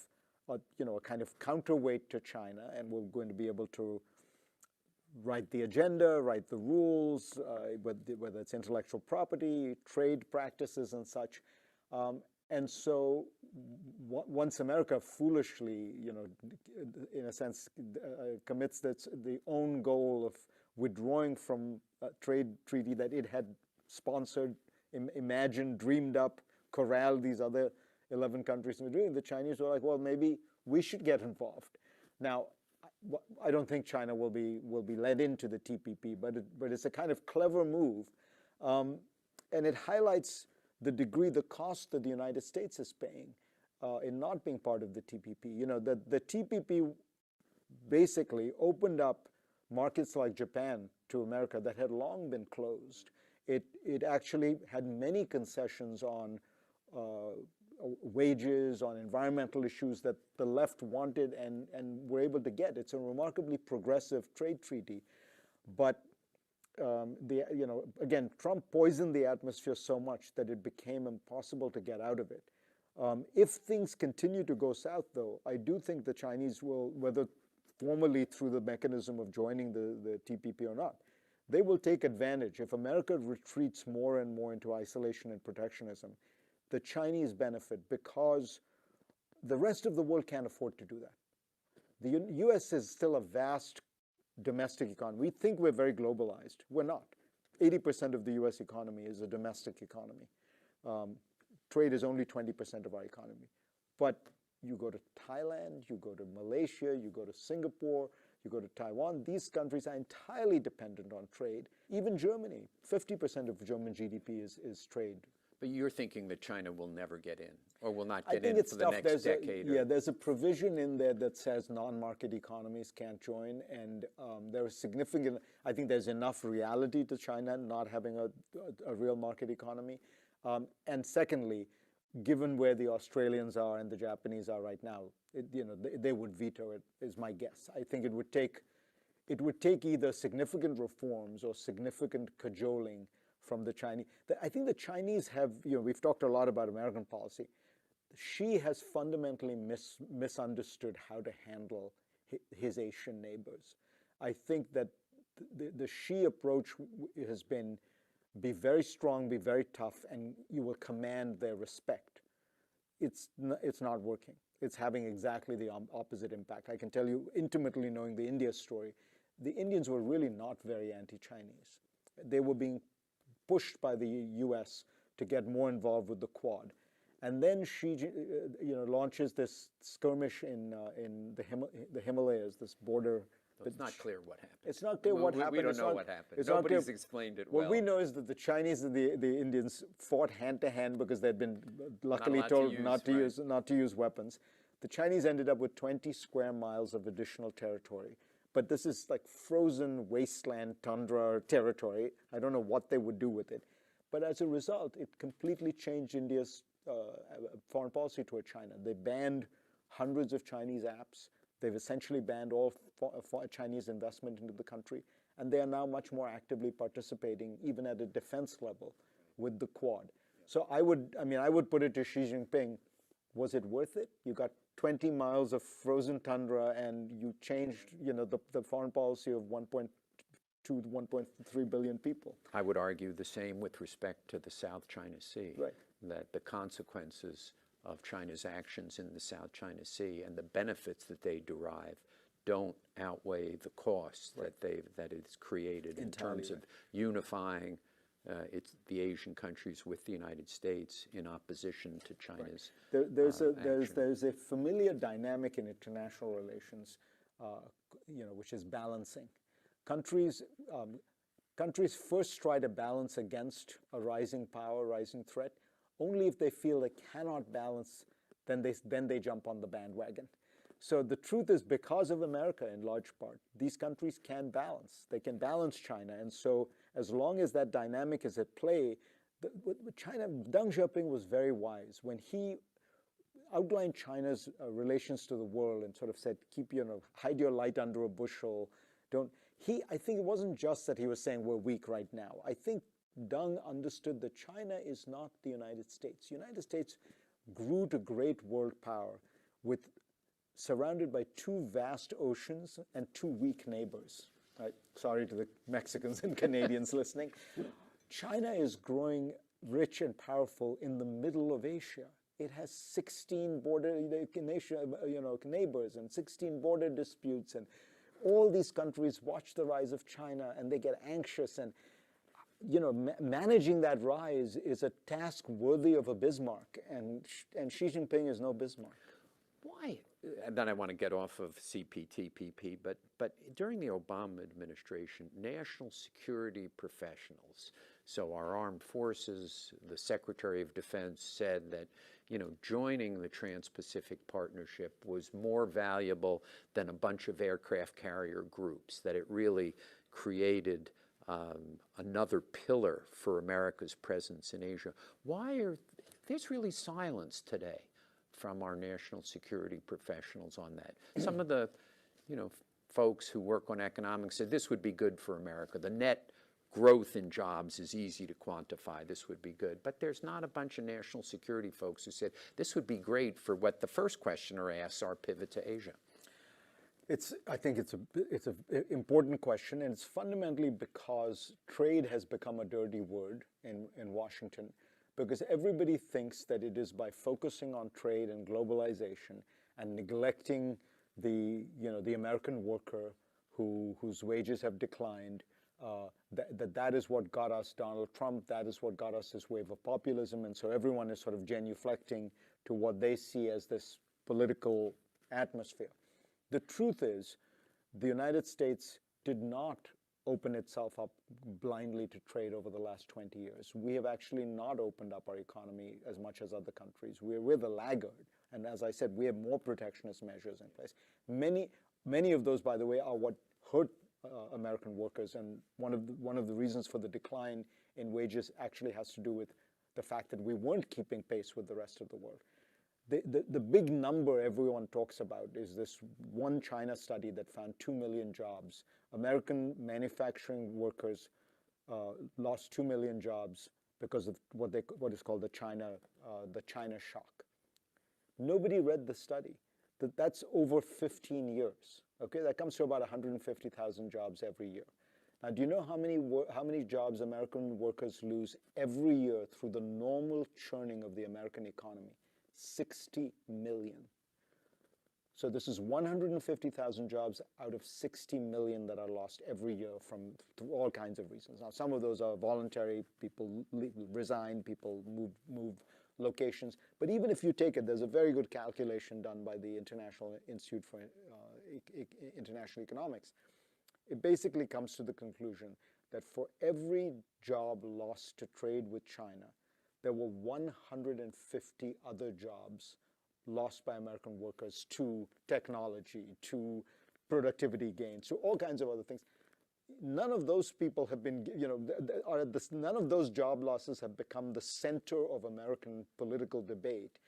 [SPEAKER 3] a kind of counterweight to China, and we're going to be able to write the agenda, write the rules, whether it's intellectual property, trade practices, and such. And so once America foolishly, in a sense, commits the own goal of withdrawing from a trade treaty that it had sponsored, imagined, dreamed up, corralled these other 11 countries into doing, the Chinese were like, well, maybe we should get involved. Now, I don't think China will be led into the TPP, but it's a kind of clever move, and it highlights the cost that the United States is paying in not being part of the TPP. The TPP basically opened up markets like Japan to America that had long been closed. It actually had many concessions on wages, on environmental issues that the left wanted and were able to get. It's a remarkably progressive trade treaty, but again, Trump poisoned the atmosphere so much that it became impossible to get out of it. If things continue to go south, though, I do think the Chinese will, whether formally through the mechanism of joining the TPP or not, they will take advantage. If America retreats more and more into isolation and protectionism, the Chinese benefit because the rest of the world can't afford to do that. The U.S. is still a vast domestic economy. We think we're very globalized. We're not. 80% of the U.S. economy is a domestic economy. Trade is only 20% of our economy. But you go to Thailand, you go to Malaysia, you go to Singapore, you go to Taiwan, these countries are entirely dependent on trade. Even Germany, 50% of German GDP is trade.
[SPEAKER 2] But you're thinking that China will never get in, or will not get
[SPEAKER 3] I think
[SPEAKER 2] in
[SPEAKER 3] it's
[SPEAKER 2] for the
[SPEAKER 3] tough.
[SPEAKER 2] next decade?
[SPEAKER 3] There's a provision in there that says non-market economies can't join, and there is significant. I think there's enough reality to China not having a real market economy, and secondly, given where the Australians are and the Japanese are right now, they would veto it. Is my guess. I think it would take either significant reforms or significant cajoling from the Chinese. I think the Chinese have, we've talked a lot about American policy. Xi has fundamentally misunderstood how to handle his Asian neighbors. I think that the Xi approach has been be very strong, be very tough, and you will command their respect. It's not working. It's having exactly the opposite impact. I can tell you, intimately knowing the India story, the Indians were really not very anti-Chinese. They were being pushed by the U.S. to get more involved with the Quad. And then Xi launches this skirmish in the Himalayas, this border.
[SPEAKER 2] It's not clear what happened.
[SPEAKER 3] It's not clear what happened.
[SPEAKER 2] We don't know what happened. Nobody's explained it well.
[SPEAKER 3] What we know is that the Chinese and the Indians fought hand to hand because they'd been luckily told not to use weapons. The Chinese ended up with 20 square miles of additional territory. But this is like frozen wasteland tundra territory. I don't know what they would do with it. But as a result, it completely changed India's foreign policy toward China. They banned hundreds of Chinese apps. They've essentially banned all Chinese investment into the country. And they are now much more actively participating, even at a defense level, with the Quad. So I would put it to Xi Jinping, was it worth it? You got 20 miles of frozen tundra and you changed, the foreign policy of 1.2 to 1.3 billion people.
[SPEAKER 2] I would argue the same with respect to the South China Sea,
[SPEAKER 3] right.
[SPEAKER 2] That the consequences of China's actions in the South China Sea and the benefits that they derive don't outweigh the costs right. that it's created in terms of unifying the Asian countries with the United States in opposition to China's
[SPEAKER 3] right. There's a familiar dynamic in international relations, which is balancing. Countries first try to balance against a rising power, rising threat. Only if they feel they cannot balance, then they jump on the bandwagon. So the truth is, because of America in large part, these countries can balance. They can balance China. And so as long as that dynamic is at play, with China, Deng Xiaoping was very wise. When he outlined China's relations to the world and sort of said, keep, hide your light under a bushel. I think it wasn't just that he was saying we're weak right now. I think Deng understood that China is not the United States. The United States grew to great world power surrounded by two vast oceans and two weak neighbors. Right? Sorry to the Mexicans and Canadians listening. China is growing rich and powerful in the middle of Asia. It has 16 neighbors and 16 border disputes, and all these countries watch the rise of China and they get anxious, and managing that rise is a task worthy of a Bismarck, and Xi Jinping is no Bismarck.
[SPEAKER 2] Why? And then I want to get off of CPTPP, but during the Obama administration, national security professionals, so our armed forces, the Secretary of Defense said that, joining the Trans-Pacific Partnership was more valuable than a bunch of aircraft carrier groups, that it really created another pillar for America's presence in Asia. There's really silence today from our national security professionals on that. Some of the, folks who work on economics said this would be good for America. The net growth in jobs is easy to quantify. This would be good. But there's not a bunch of national security folks who said this would be great for what the first questioner asks, our pivot to Asia.
[SPEAKER 3] I think it's an important question, and it's fundamentally because trade has become a dirty word in Washington, because everybody thinks that it is by focusing on trade and globalization and neglecting the American worker whose wages have declined, that is what got us Donald Trump, that is what got us this wave of populism, and so everyone is sort of genuflecting to what they see as this political atmosphere. The truth is, the United States did not open itself up blindly to trade over the last 20 years. We have actually not opened up our economy as much as other countries. We're the laggard. And as I said, we have more protectionist measures in place. Many of those, by the way, are what hurt American workers. And one of the reasons for the decline in wages actually has to do with the fact that we weren't keeping pace with the rest of the world. The big number everyone talks about is this one China study that found 2 million jobs. American manufacturing workers lost 2 million jobs because of what is called the China shock. Nobody read the study. That's over 15 years. Okay, that comes to about 150,000 jobs every year. Now, do you know how many jobs American workers lose every year through the normal churning of the American economy? 60 million. So this is 150,000 jobs out of 60 million that are lost every year through all kinds of reasons. Now, some of those are voluntary. People resign, people move locations. But even if you take it, there's a very good calculation done by the International Institute for International Economics. It basically comes to the conclusion that for every job lost to trade with China, there were 150 other jobs lost by American workers to technology, to productivity gains, to all kinds of other things. None of those people have been, none of those job losses have become the center of American political debate.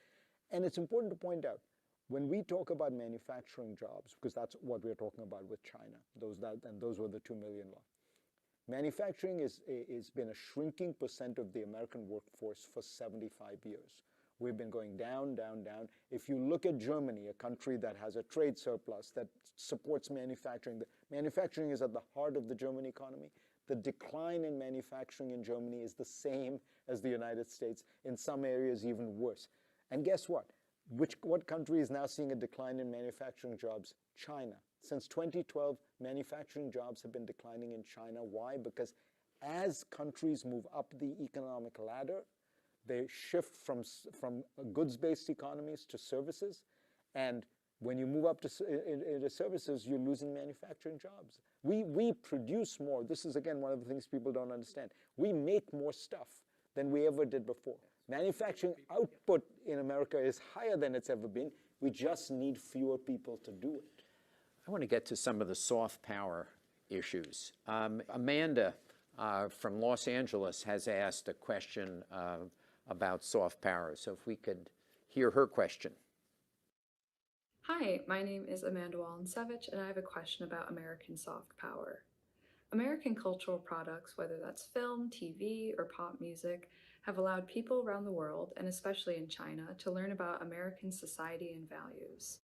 [SPEAKER 3] And it's important to point out, when we talk about manufacturing jobs, because that's what we're talking about with China, those were the 2 million lost. Manufacturing has been a shrinking percent of the American workforce for 75 years. We've been going down, down, down. If you look at Germany, a country that has a trade surplus that supports manufacturing, manufacturing is at the heart of the German economy. The decline in manufacturing in Germany is the same as the United States, in some areas even worse. And guess what? What country is now seeing a decline in manufacturing jobs? China. Since 2012, manufacturing jobs have been declining in China. Why? Because as countries move up the economic ladder, they shift from goods-based economies to services. And when you move up into services, you're losing manufacturing jobs. We produce more. This is, again, one of the things people don't understand. We make more stuff than we ever did before. Manufacturing output in America is higher than it's ever been. We just need fewer people to do it.
[SPEAKER 2] I want to get to some of the soft power issues. Amanda from Los Angeles has asked a question about soft power. So if we could hear her question.
[SPEAKER 8] Hi, my name is Amanda Walensevich, and I have a question about American soft power. American cultural products, whether that's film, TV, or pop music, have allowed people around the world, and especially in China, to learn about American society and values.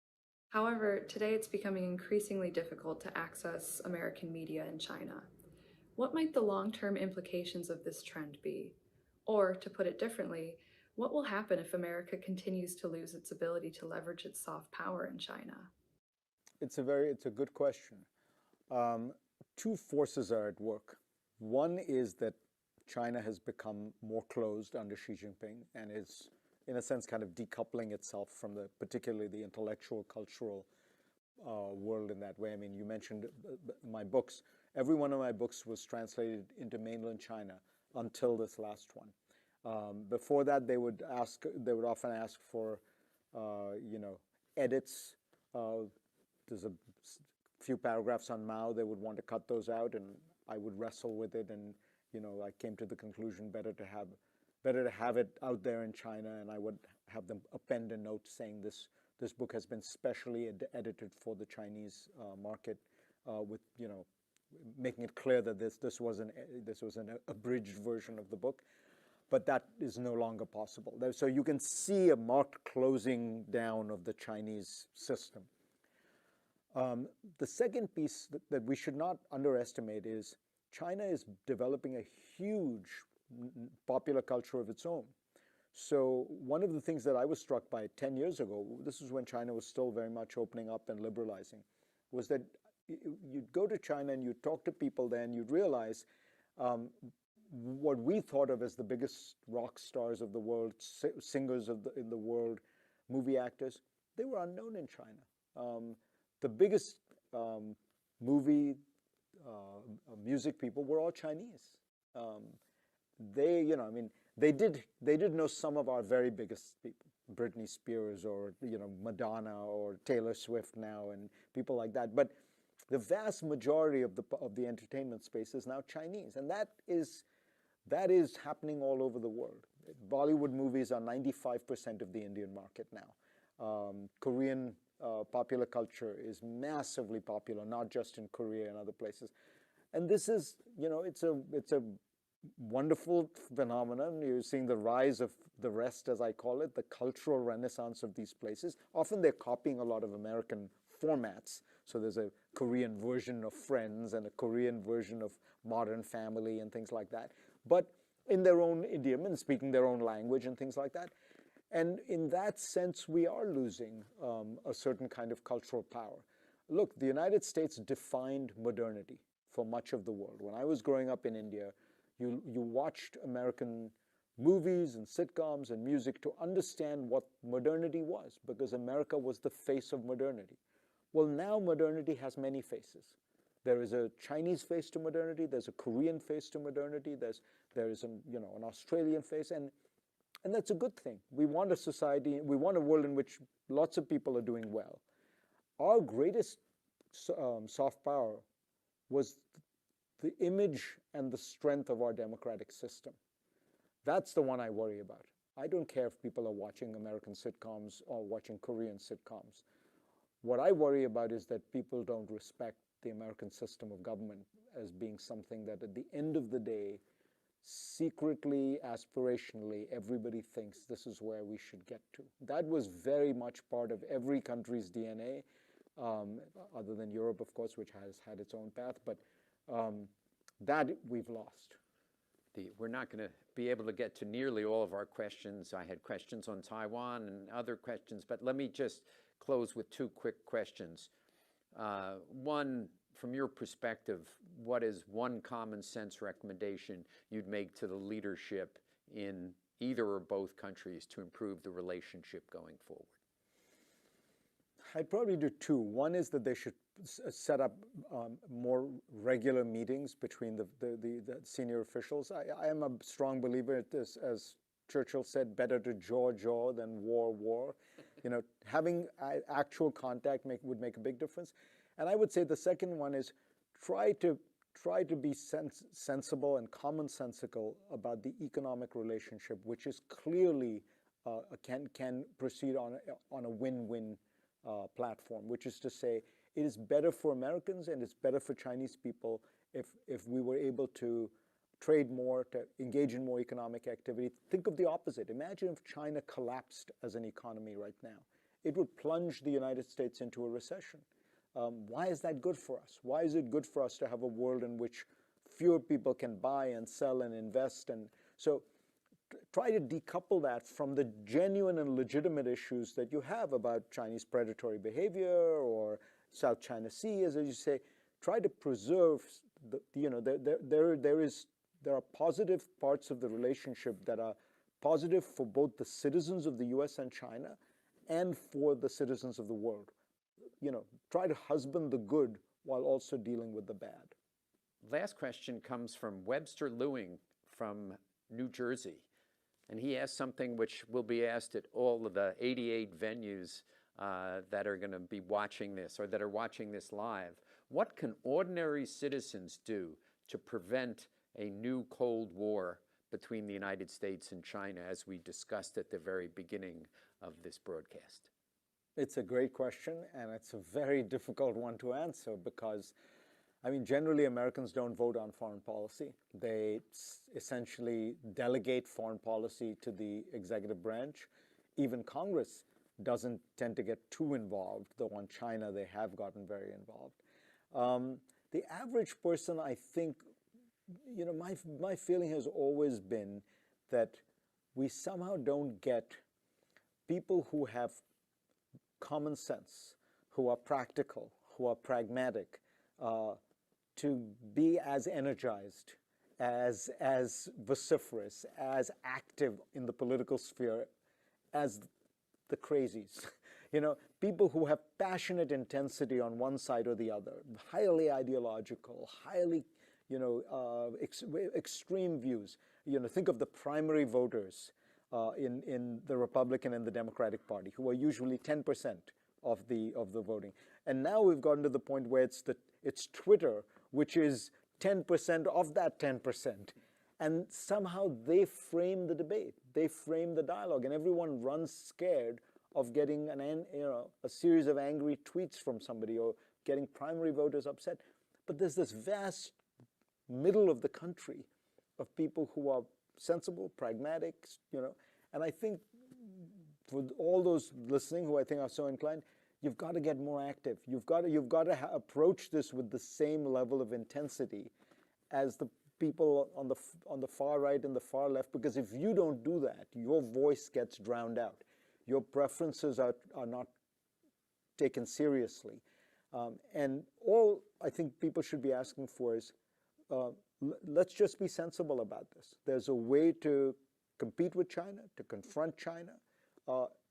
[SPEAKER 8] However, today it's becoming increasingly difficult to access American media in China. What might the long-term implications of this trend be? Or, to put it differently, what will happen if America continues to lose its ability to leverage its soft power in China?
[SPEAKER 3] It's a good question. Two forces are at work. One is that China has become more closed under Xi Jinping and is, in a sense, kind of decoupling itself from particularly the intellectual, cultural world in that way. I mean, you mentioned my books. Every one of my books was translated into mainland China until this last one. Before that, they would often ask for, edits. There's a few paragraphs on Mao. They would want to cut those out, and I would wrestle with it. And I came to the conclusion better to have it out there in China, and I would have them append a note saying this book has been specially edited for the Chinese market, with making it clear that this was an abridged version of the book. But that is no longer possible. So you can see a marked closing down of the Chinese system. The second piece that we should not underestimate is China is developing a huge popular culture of its own. So one of the things that I was struck by 10 years ago, this is when China was still very much opening up and liberalizing, was that you'd go to China and you'd talk to people there and you'd realize what we thought of as the biggest rock stars of the world, singers in the world, movie actors, they were unknown in China. The biggest movie music people were all Chinese. They did know some of our very biggest people, Britney Spears or Madonna or Taylor Swift now and people like that. But the vast majority of the entertainment space is now Chinese, and that is happening all over the world. Bollywood movies are 95% of the Indian market now. Korean popular culture is massively popular, not just in Korea and other places. And this is, it's a wonderful phenomenon. You're seeing the rise of the rest, as I call it, the cultural renaissance of these places. Often they're copying a lot of American formats. So there's a Korean version of Friends and a Korean version of Modern Family and things like that, but in their own idiom and speaking their own language and things like that. And in that sense, we are losing a certain kind of cultural power. Look, the United States defined modernity for much of the world. When I was growing up in India, you watched American movies and sitcoms and music to understand what modernity was, because America was the face of modernity. Well, now modernity has many faces. There is a Chinese face to modernity. There's a Korean face to modernity. There is an Australian face, and that's a good thing. We want a society. We want a world in which lots of people are doing well. Our greatest soft power was the image and the strength of our democratic system. That's the one I worry about. I don't care if people are watching American sitcoms or watching Korean sitcoms. What I worry about is that people don't respect the American system of government as being something that at the end of the day, secretly, aspirationally, everybody thinks this is where we should get to. That was very much part of every country's DNA, other than Europe, of course, which has had its own path, but that we've lost.
[SPEAKER 2] We're not going to be able to get to nearly all of our questions. I had questions on Taiwan and other questions, but let me just close with two quick questions. One, from your perspective, what is one common sense recommendation you'd make to the leadership in either or both countries to improve the relationship going forward?
[SPEAKER 3] I'd probably do two. One is that they should set up more regular meetings between the senior officials. I am a strong believer in this, as Churchill said, better to jaw than war. Having actual contact would make a big difference. And I would say the second one is try to be sensible and commonsensical about the economic relationship, which is clearly can proceed on a win-win platform, which is to say it is better for Americans and it's better for Chinese people if we were able to trade more, to engage in more economic activity. Think of the opposite. Imagine if China collapsed as an economy right now. It would plunge the United States into a recession. Why is that good for us? Why is it good for us to have a world in which fewer people can buy and sell and invest? And so try to decouple that from the genuine and legitimate issues that you have about Chinese predatory behavior or South China Sea, as you say. Try to preserve there are positive parts of the relationship that are positive for both the citizens of the US and China and for the citizens of the world. Try to husband the good while also dealing with the bad.
[SPEAKER 2] Last question comes from Webster Lewing from New Jersey. And he asked something which will be asked at all of the 88 venues that are going to be watching this or that are watching this live. What can ordinary citizens do to prevent a new Cold War between the United States and China, as we discussed at the very beginning of this broadcast?
[SPEAKER 3] It's a great question, and it's a very difficult one to answer because, generally Americans don't vote on foreign policy. They essentially delegate foreign policy to the executive branch. Even Congress doesn't tend to get too involved, though on China they have gotten very involved. The average person, I think, my feeling has always been that we somehow don't get people who have common sense, who are practical, who are pragmatic, to be as energized, as vociferous, as active in the political sphere as the crazies. People who have passionate intensity on one side or the other, highly ideological, highly extreme views. Think of the primary voters in the Republican and the Democratic Party, who are usually 10% of the voting. And now we've gotten to the point where it's Twitter, which is 10% of that 10%. And somehow they frame the debate, they frame the dialogue, and everyone runs scared of getting a series of angry tweets from somebody or getting primary voters upset. But there's this vast middle of the country of people who are sensible, pragmatic, and I think for all those listening who I think are so inclined, you've got to get more active. You've got to approach this with the same level of intensity as the people on the far right and the far left, because if you don't do that, your voice gets drowned out. Your preferences are not taken seriously. And all I think people should be asking for is, let's just be sensible about this. There's a way to compete with China, to confront China,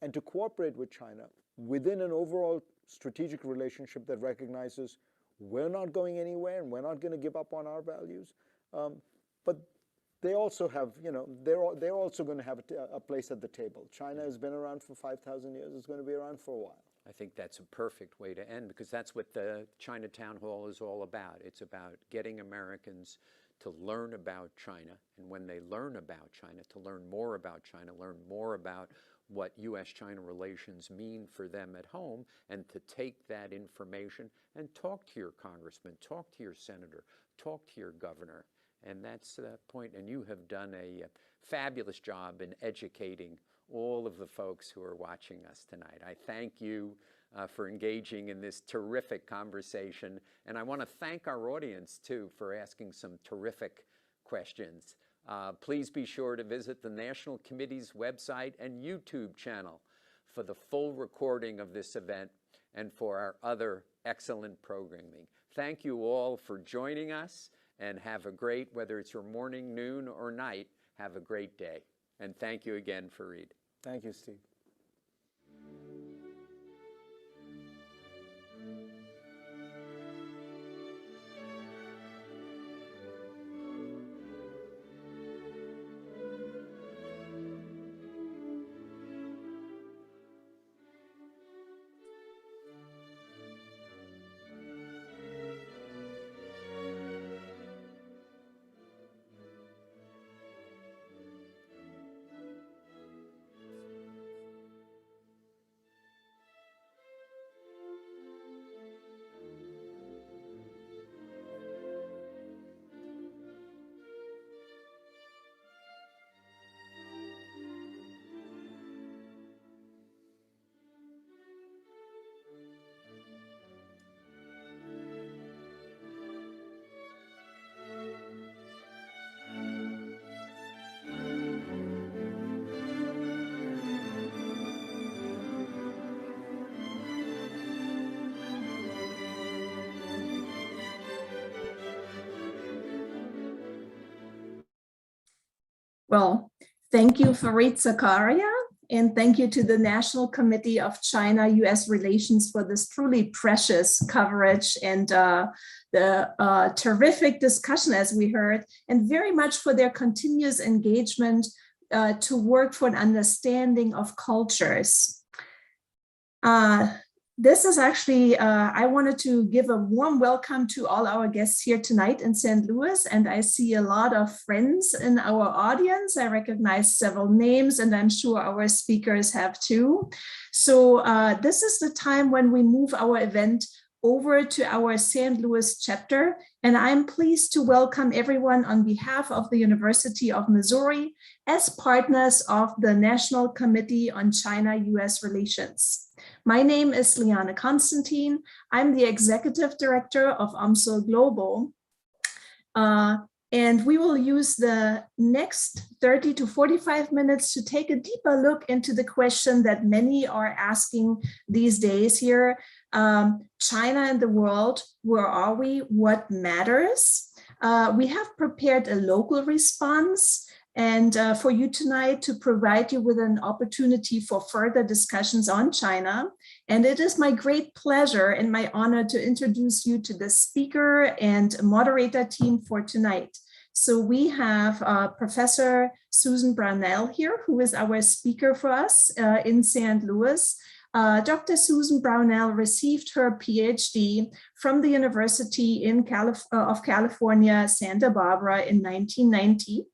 [SPEAKER 3] and to cooperate with China within an overall strategic relationship that recognizes we're not going anywhere and we're not going to give up on our values. But they also have, they're also going to have a place at the table. China has been around for 5,000 years. It's going to be around for a while.
[SPEAKER 2] I think that's a perfect way to end, because that's what the Chinatown Hall is all about. It's about getting Americans to learn about China, and when they learn about China, to learn more about China, learn more about what U.S. China relations mean for them at home, and to take that information and talk to your congressman, talk to your senator, talk to your governor. And that's the point. And you have done a fabulous job in educating all of the folks who are watching us tonight. I thank you for engaging in this terrific conversation. And I want to thank our audience, too, for asking some terrific questions. Please be sure to visit the National Committee's website and YouTube channel for the full recording of this event and for our other excellent programming. Thank you all for joining us, and have a great, whether it's your morning, noon, or night, have a great day. And thank you again, Fareed.
[SPEAKER 3] Thank you, Steve.
[SPEAKER 9] Well, thank you, Fareed Zakaria, and thank you to the National Committee of China-U.S. Relations for this truly precious coverage and the terrific discussion, as we heard, and very much for their continuous engagement to work for an understanding of cultures. This is actually, I wanted to give a warm welcome to all our guests here tonight in St. Louis, and I see a lot of friends in our audience. I recognize several names, and I'm sure our speakers have too. So this is the time when we move our event over to our St. Louis chapter, and I'm pleased to welcome everyone on behalf of the University of Missouri as partners of the National Committee on China-U.S. Relations. My name is Liane Constantine. I'm the Executive Director of UMSL Global. And we will use the next 30 to 45 minutes to take a deeper look into the question that many are asking these days here. China and the world, where are we? What matters? We have prepared a local response and for you tonight to provide you with an opportunity for further discussions on China. And it is my great pleasure and my honor to introduce you to the speaker and moderator team for tonight. So we have Professor Susan Brownell here, who is our speaker for us in St. Louis. Dr. Susan Brownell received her PhD from the University of California, Santa Barbara in 1990.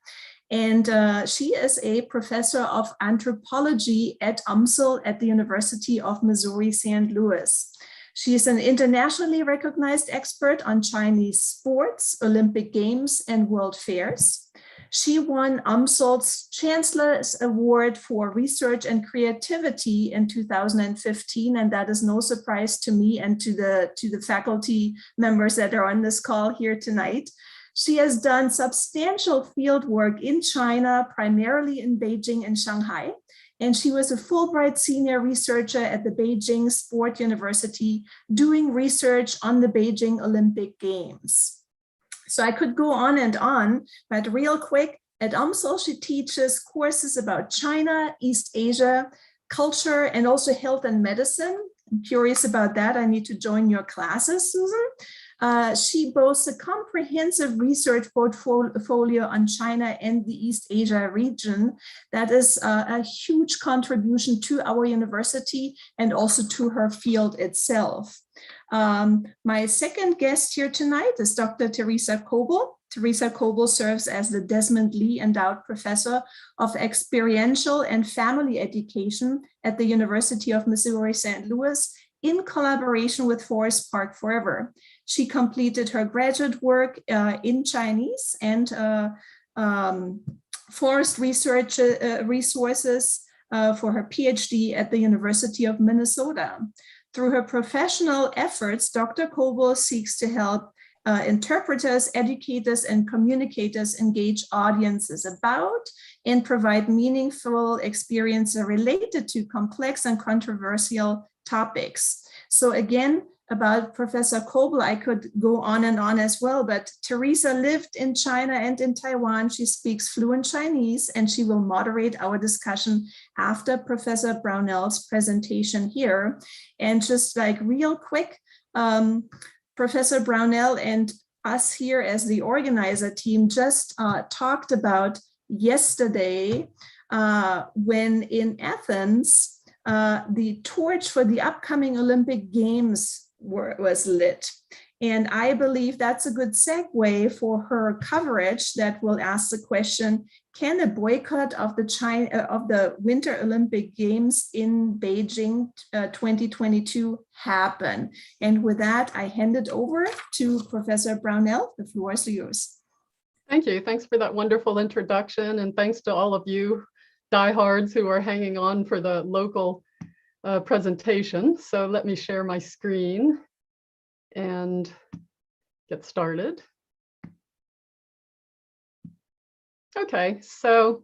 [SPEAKER 9] And she is a professor of anthropology at UMSL at the University of Missouri, St. Louis. She is an internationally recognized expert on Chinese sports, Olympic Games, and World Fairs. She won UMSL's Chancellor's Award for Research and Creativity in 2015, and that is no surprise to me and to the faculty members that are on this call here tonight. She has done substantial field work in China, primarily in Beijing and Shanghai, and she was a Fulbright senior researcher at the Beijing Sport University doing research on the Beijing Olympic Games. So I could go on, but real quick, at UMSL, she teaches courses about China, East Asia, culture, and also health and medicine. I'm curious about that. I need to join your classes, Susan. She boasts a comprehensive research portfolio on China and the East Asia region that is a huge contribution to our university and also to her field itself. My second guest here tonight is Dr. Teresa Coble. Teresa Coble serves as the Desmond Lee Endowed Professor of Experiential and Family Education at the University of Missouri St. Louis in collaboration with Forest Park Forever. She completed her graduate work in Chinese and forest research resources for her PhD at the University of Minnesota. Through her professional efforts, Dr. Coble seeks to help interpreters, educators, and communicators engage audiences about and provide meaningful experiences related to complex and controversial topics. So again, about Professor Coble, I could go on and on as well, but Teresa lived in China and in Taiwan. She speaks fluent Chinese, and she will moderate our discussion after Professor Brownell's presentation here. And just like real quick, Professor Brownell and us here as the organizer team just talked about yesterday when in Athens, the torch for the upcoming Olympic Games was lit. And I believe that's a good segue for her coverage that will ask the question, can a boycott of the Winter Olympic Games in Beijing 2022 happen? And with that, I hand it over to Professor Brownell. The floor is yours.
[SPEAKER 10] Thank you. Thanks for that wonderful introduction. And thanks to all of you diehards who are hanging on for the local presentation. So let me share my screen and get started. Okay, so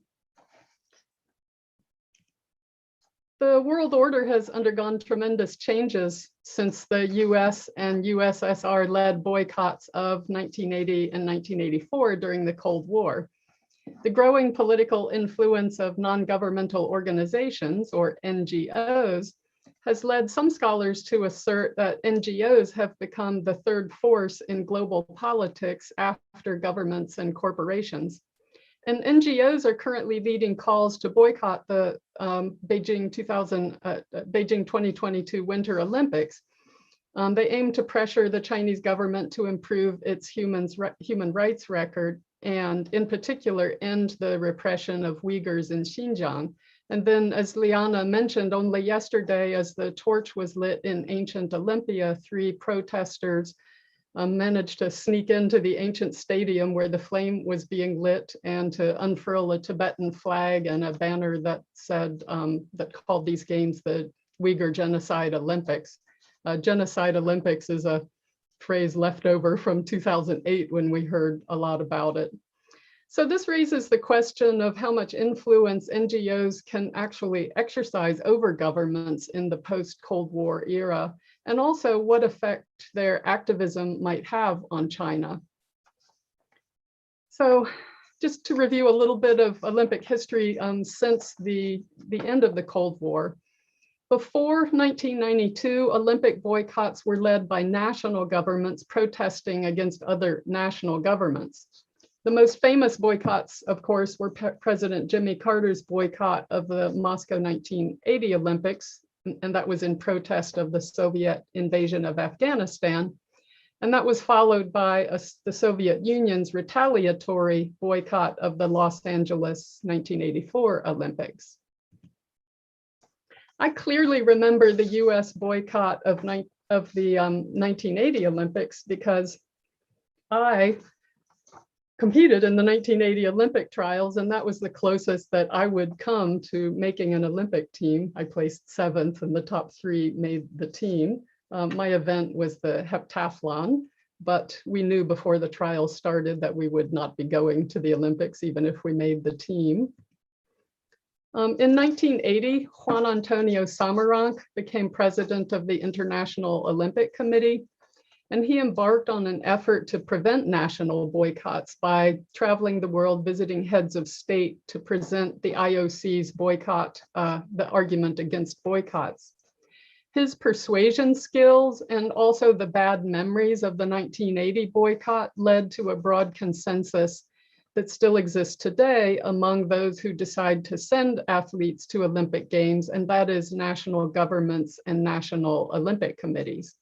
[SPEAKER 10] the world order has undergone tremendous changes since the US and USSR led boycotts of 1980 and 1984 during the Cold War. The growing political influence of non-governmental organizations, or NGOs, has led some scholars to assert that NGOs have become the third force in global politics after governments and corporations. And NGOs are currently leading calls to boycott the Beijing 2022 Winter Olympics. They aim to pressure the Chinese government to improve its human rights record, and in particular, end the repression of Uyghurs in Xinjiang. And then, as Liana mentioned, only yesterday, as the torch was lit in ancient Olympia, 3 protesters managed to sneak into the ancient stadium where the flame was being lit and to unfurl a Tibetan flag and a banner that said, that called these games the Uyghur Genocide Olympics. Genocide Olympics is a phrase left over from 2008 when we heard a lot about it. So this raises the question of how much influence NGOs can actually exercise over governments in the post-Cold War era, and also what effect their activism might have on China. So just to review a little bit of Olympic history since the end of the Cold War. Before 1992, Olympic boycotts were led by national governments protesting against other national governments. The most famous boycotts, of course, were President Jimmy Carter's boycott of the Moscow 1980 Olympics, and that was in protest of the Soviet invasion of Afghanistan. And that was followed by the Soviet Union's retaliatory boycott of the Los Angeles 1984 Olympics. I clearly remember the U.S. boycott of the 1980 Olympics because I competed in the 1980 Olympic trials, and that was the closest that I would come to making an Olympic team. I placed 7th, and the top 3 made the team. My event was the heptathlon, but we knew before the trials started that we would not be going to the Olympics, even if we made the team. In 1980, Juan Antonio Samaranch became president of the International Olympic Committee, and he embarked on an effort to prevent national boycotts by traveling the world, visiting heads of state to present the IOC's boycott, the argument against boycotts. His persuasion skills and also the bad memories of the 1980 boycott led to a broad consensus that still exists today among those who decide to send athletes to Olympic Games, and that is national governments and national Olympic committees.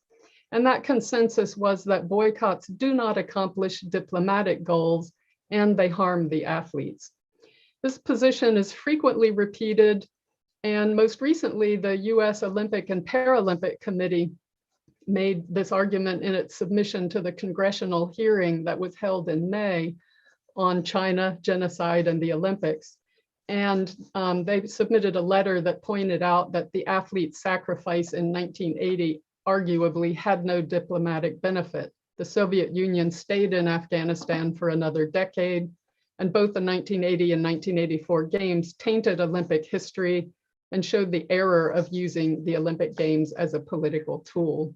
[SPEAKER 10] And that consensus was that boycotts do not accomplish diplomatic goals and they harm the athletes. This position is frequently repeated, and most recently, the U.S. Olympic and Paralympic Committee made this argument in its submission to the congressional hearing that was held in May on China, genocide, and the Olympics. And they submitted a letter that pointed out that the athletes' sacrifice in 1980 arguably had no diplomatic benefit. The Soviet Union stayed in Afghanistan for another decade, and both the 1980 and 1984 Games tainted Olympic history and showed the error of using the Olympic Games as a political tool.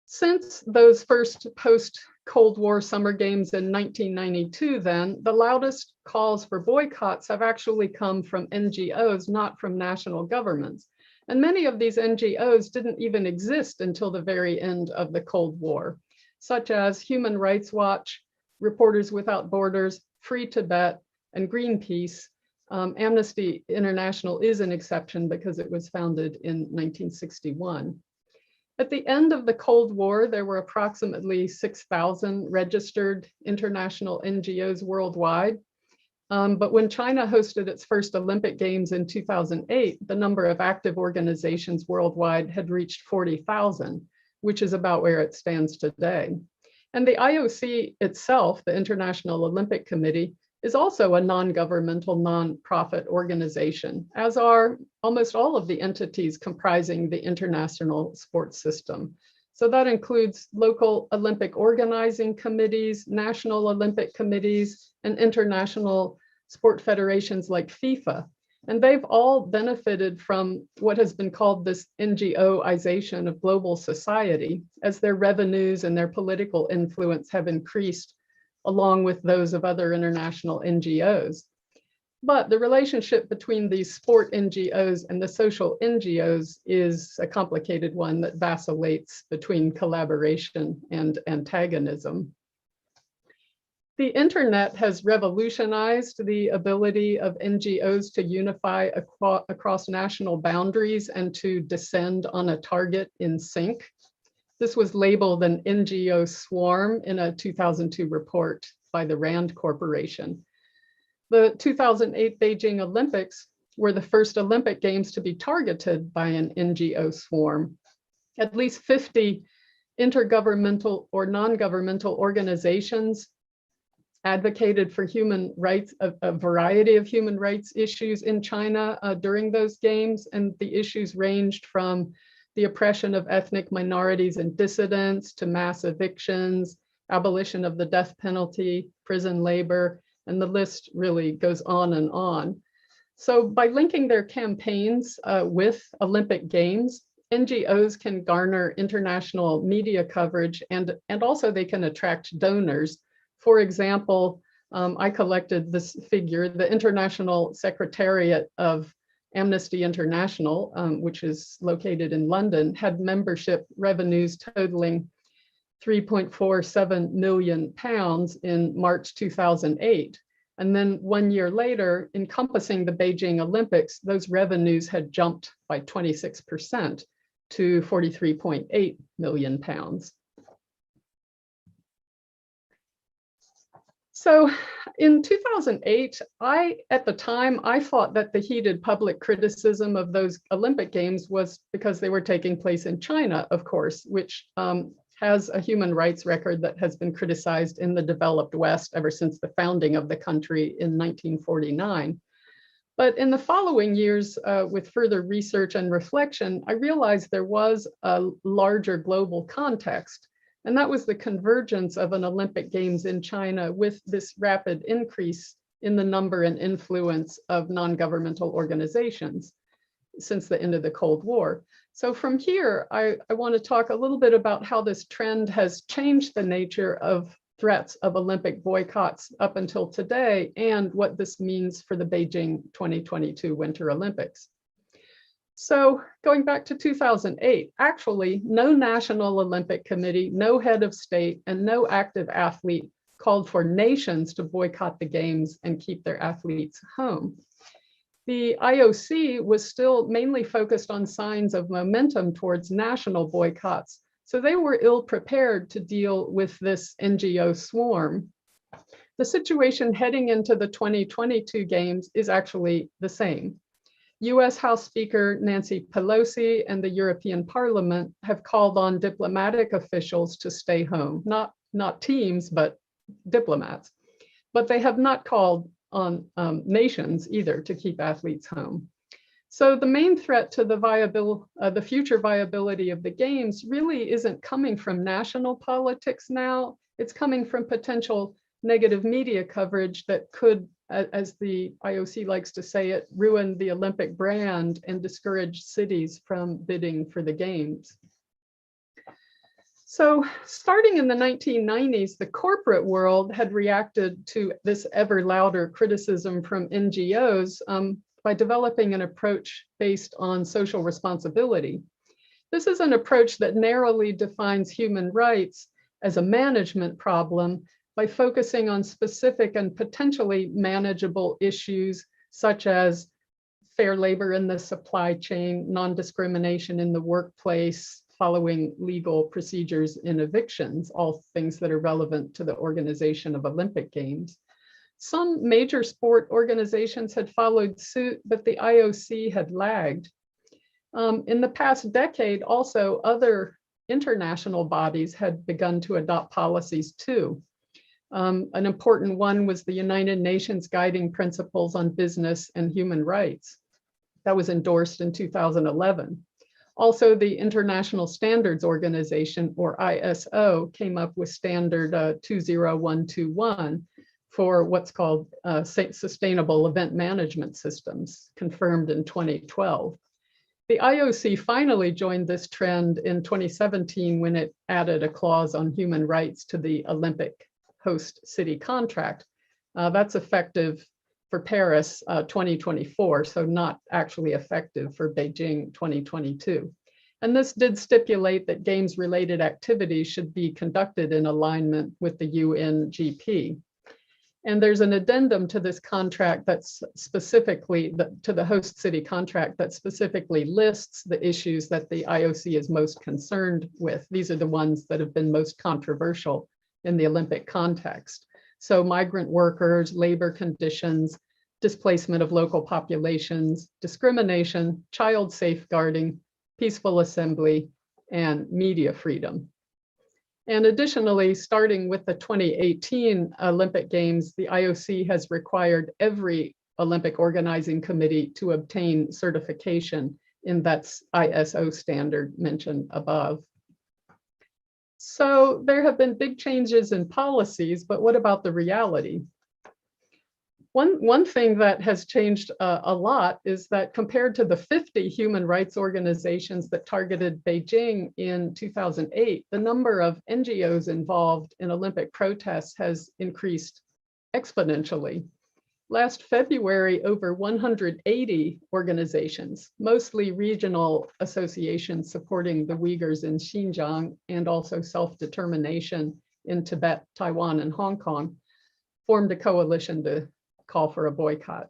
[SPEAKER 10] Since those first post-Cold War Summer Games in 1992, then, the loudest calls for boycotts have actually come from NGOs, not from national governments. And many of these NGOs didn't even exist until the very end of the Cold War, such as Human Rights Watch, Reporters Without Borders, Free Tibet, and Greenpeace. Amnesty International is an exception because it was founded in 1961. At the end of the Cold War, there were approximately 6,000 registered international NGOs worldwide. But when China hosted its first Olympic Games in 2008, the number of active organizations worldwide had reached 40,000, which is about where it stands today. And the IOC itself, the International Olympic Committee, is also a non-governmental, non-profit organization, as are almost all of the entities comprising the international sports system. So that includes local Olympic organizing committees, national Olympic committees, and international sport federations like FIFA. And they've all benefited from what has been called this NGOization of global society, as their revenues and their political influence have increased along with those of other international NGOs. But the relationship between these sport NGOs and the social NGOs is a complicated one that vacillates between collaboration and antagonism. The internet has revolutionized the ability of NGOs to unify across national boundaries and to descend on a target in sync. This was labeled an NGO swarm in a 2002 report by the RAND Corporation. The 2008 Beijing Olympics were the first Olympic Games to be targeted by an NGO swarm. At least 50 intergovernmental or non-governmental organizations advocated for human rights, a variety of human rights issues in China during those games. And the issues ranged from the oppression of ethnic minorities and dissidents to mass evictions, abolition of the death penalty, prison labor, and the list really goes on and on. So by linking their campaigns with Olympic Games, NGOs can garner international media coverage and also they can attract donors. For example, I collected this figure. The International Secretariat of Amnesty International, which is located in London, had membership revenues totaling £3.47 million in March 2008. And then 1 year later, encompassing the Beijing Olympics, those revenues had jumped by 26% to £43.8 million. So in 2008, at the time, I thought that the heated public criticism of those Olympic Games was because they were taking place in China, of course, which has a human rights record that has been criticized in the developed West ever since the founding of the country in 1949. But in the following years, with further research and reflection, I realized there was a larger global context. And that was the convergence of an Olympic Games in China with this rapid increase in the number and influence of non-governmental organizations since the end of the Cold War. So from here, I want to talk a little bit about how this trend has changed the nature of threats of Olympic boycotts up until today and what this means for the Beijing 2022 Winter Olympics. So going back to 2008, actually, no National Olympic Committee, no head of state, and no active athlete called for nations to boycott the games and keep their athletes home. The IOC was still mainly focused on signs of momentum towards national boycotts, so they were ill prepared to deal with this NGO swarm. The situation heading into the 2022 games is actually the same. U.S. House Speaker Nancy Pelosi and the European Parliament have called on diplomatic officials to stay home, not teams, but diplomats. But they have not called on nations either to keep athletes home. So the main threat to the future viability of the games really isn't coming from national politics now. It's coming from potential negative media coverage that could, as the IOC likes to say it, ruin the Olympic brand and discourage cities from bidding for the games. So starting in the 1990s, the corporate world had reacted to this ever louder criticism from NGOs by developing an approach based on social responsibility. This is an approach that narrowly defines human rights as a management problem by focusing on specific and potentially manageable issues such as fair labor in the supply chain, non-discrimination in the workplace, following legal procedures in evictions, all things that are relevant to the organization of Olympic Games. Some major sport organizations had followed suit, but the IOC had lagged. In the past decade, also, other international bodies had begun to adopt policies too. An important one was the United Nations Guiding Principles on Business and Human Rights. That was endorsed in 2011. Also, the International Standards Organization, or ISO, came up with standard 20121 for what's called sustainable event management systems, confirmed in 2012. The IOC finally joined this trend in 2017 when it added a clause on human rights to the Olympic host city contract. That's effective for Paris 2024, so not actually effective for Beijing 2022. And this did stipulate that games-related activities should be conducted in alignment with the UNGP. And there's an addendum to this contract that's specifically, to the host city contract that specifically lists the issues that the IOC is most concerned with. These are the ones that have been most controversial in the Olympic context. So migrant workers, labor conditions, displacement of local populations, discrimination, child safeguarding, peaceful assembly, and media freedom. And additionally, starting with the 2018 Olympic Games, the IOC has required every Olympic organizing committee to obtain certification in that ISO standard mentioned above. So there have been big changes in policies, but what about the reality? One thing that has changed a lot is that compared to the 50 human rights organizations that targeted Beijing in 2008, the number of NGOs involved in Olympic protests has increased exponentially. Last February, over 180 organizations, mostly regional associations supporting the Uyghurs in Xinjiang and also self-determination in Tibet, Taiwan, and Hong Kong, formed a coalition to call for a boycott.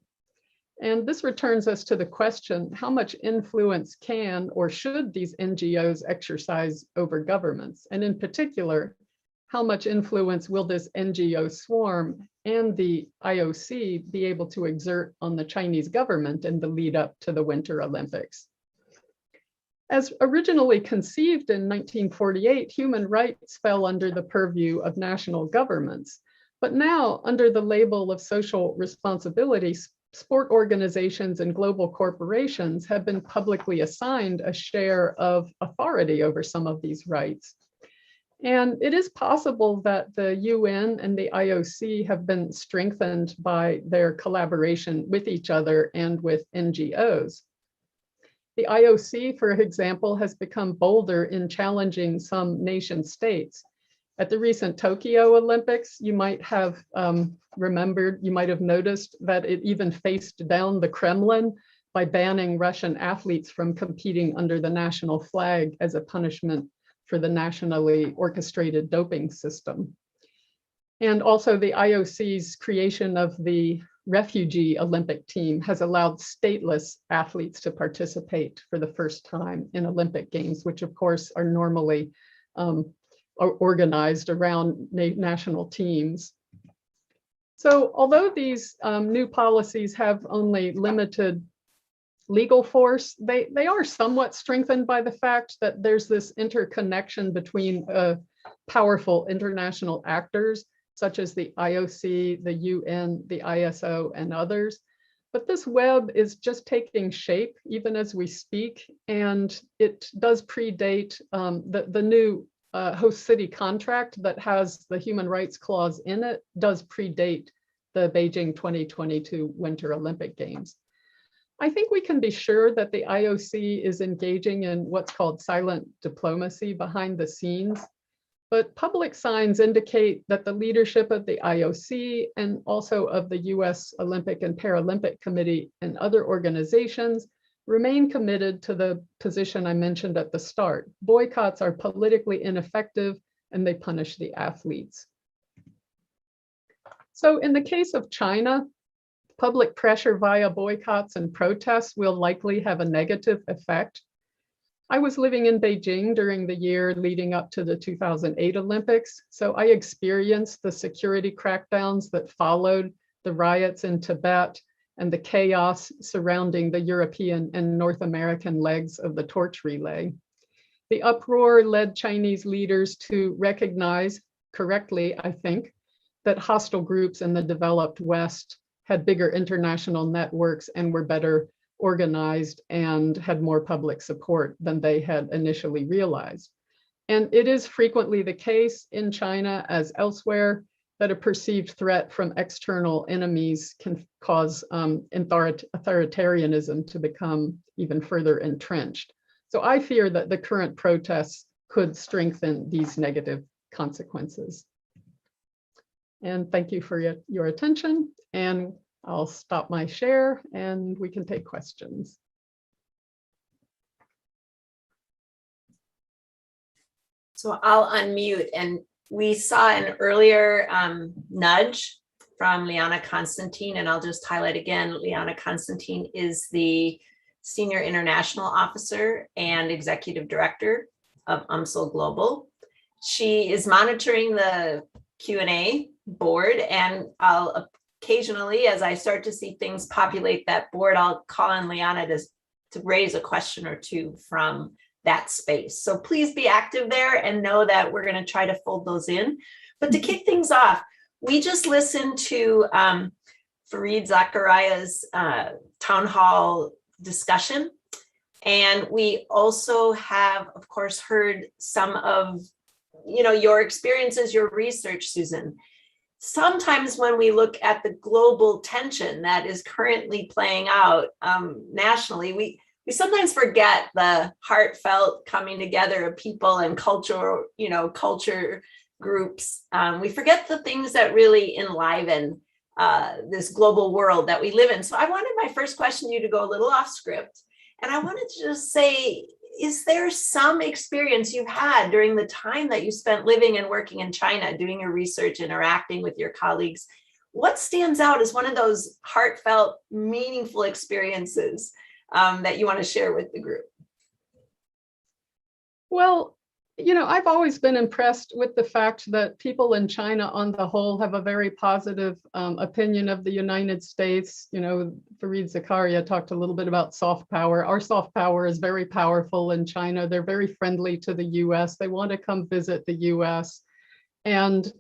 [SPEAKER 10] And this returns us to the question, how much influence can or should these NGOs exercise over governments? And in particular, how much influence will this NGO swarm and the IOC be able to exert on the Chinese government in the lead up to the Winter Olympics? As originally conceived in 1948, human rights fell under the purview of national governments. But now, under the label of social responsibility, sport organizations and global corporations have been publicly assigned a share of authority over some of these rights. And it is possible that the UN and the IOC have been strengthened by their collaboration with each other and with NGOs. The IOC, for example, has become bolder in challenging some nation states. At the recent Tokyo Olympics, you might have noticed that it even faced down the Kremlin by banning Russian athletes from competing under the national flag as a punishment for the nationally orchestrated doping system. And also the IOC's creation of the refugee Olympic team has allowed stateless athletes to participate for the first time in Olympic Games, which of course are normally organized around national teams. So although these new policies have only limited legal force, they are somewhat strengthened by the fact that there's this interconnection between powerful international actors, such as the IOC, the UN, the ISO, and others. But this web is just taking shape even as we speak, and it does predate the new host city contract that has the human rights clause in it, does predate the Beijing 2022 Winter Olympic Games. I think we can be sure that the IOC is engaging in what's called silent diplomacy behind the scenes, but public signs indicate that the leadership of the IOC and also of the U.S. Olympic and Paralympic Committee and other organizations remain committed to the position I mentioned at the start. Boycotts are politically ineffective and they punish the athletes. So in the case of China, public pressure via boycotts and protests will likely have a negative effect. I was living in Beijing during the year leading up to the 2008 Olympics, so I experienced the security crackdowns that followed the riots in Tibet and the chaos surrounding the European and North American legs of the torch relay. The uproar led Chinese leaders to recognize, correctly, I think, that hostile groups in the developed West had bigger international networks and were better organized and had more public support than they had initially realized. And it is frequently the case in China as elsewhere that a perceived threat from external enemies can cause authoritarianism to become even further entrenched. So I fear that the current protests could strengthen these negative consequences. And thank you for your attention. And I'll stop my share and we can take questions.
[SPEAKER 11] So I'll unmute, and we saw an earlier nudge from Liana Constantine, and I'll just highlight again, Liana Constantine is the Senior International Officer and Executive Director of UMSL Global. She is monitoring the Q&A board, and I'll occasionally, as I start to see things populate that board, I'll call on Liana to raise a question or two from that space. So please be active there and know that we're going to try to fold those in. But to kick things off, we just listened to Fareed Zakaria's town hall discussion. And we also have, of course, heard some of your experiences, your research, Susan. Sometimes when we look at the global tension that is currently playing out nationally, we sometimes forget the heartfelt coming together of people and culture groups. We forget the things that really enliven this global world that we live in. So I wanted my first question to you to go a little off script. And I wanted to just say, is there some experience you've had during the time that you spent living and working in China, doing your research, interacting with your colleagues? What stands out as one of those heartfelt, meaningful experiences that you want to share with the group?
[SPEAKER 10] Well, I've always been impressed with the fact that people in China on the whole have a very positive opinion of the United States. Fareed Zakaria talked a little bit about soft power. Our soft power is very powerful in China. They're very friendly to the US. They want to come visit the US. And,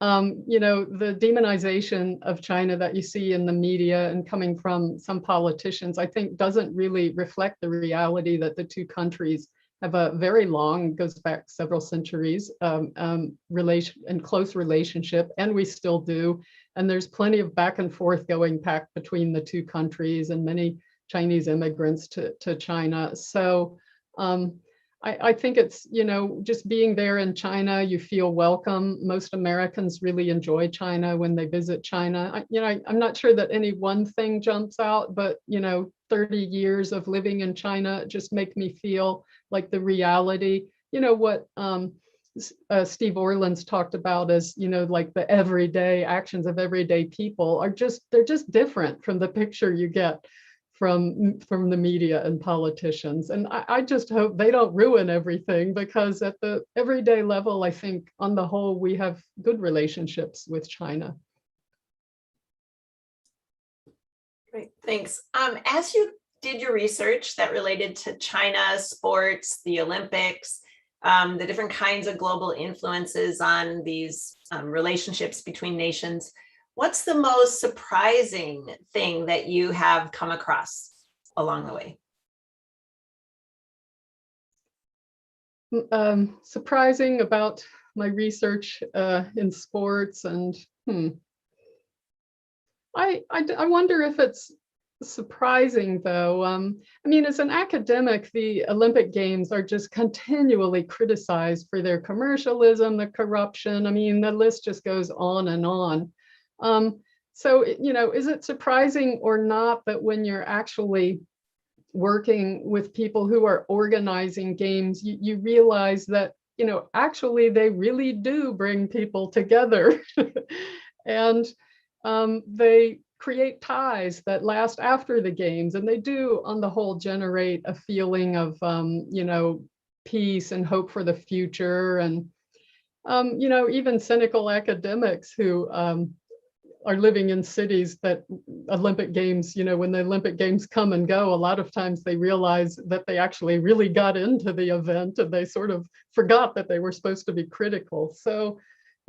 [SPEAKER 10] the demonization of China that you see in the media and coming from some politicians, I think doesn't really reflect the reality that the two countries have a very long, goes back several centuries, relation and close relationship, and we still do. And there's plenty of back and forth going back between the two countries and many Chinese immigrants to China. So I think it's, just being there in China, you feel welcome. Most Americans really enjoy China when they visit China. I'm not sure that any one thing jumps out, but 30 years of living in China just make me feel like the reality, what Steve Orland's talked about as, like the everyday actions of everyday people they're just different from the picture you get from the media and politicians. And I just hope they don't ruin everything, because at the everyday level, I think on the whole, we have good relationships with China.
[SPEAKER 11] Great, thanks. As you did your research that related to China, sports, the Olympics, the different kinds of global influences on these relationships between nations, what's the most surprising thing that you have come across along the way?
[SPEAKER 10] Surprising about my research in sports, and I wonder if it's surprising though. As an academic, the Olympic Games are just continually criticized for their commercialism, the corruption. The list just goes on and on. So, is it surprising or not that when you're actually working with people who are organizing games, you realize that, actually they really do bring people together and they create ties that last after the games, and they do on the whole generate a feeling of, peace and hope for the future. And, even cynical academics who are living in cities that Olympic Games, when the Olympic Games come and go, a lot of times they realize that they actually really got into the event and they sort of forgot that they were supposed to be critical. So,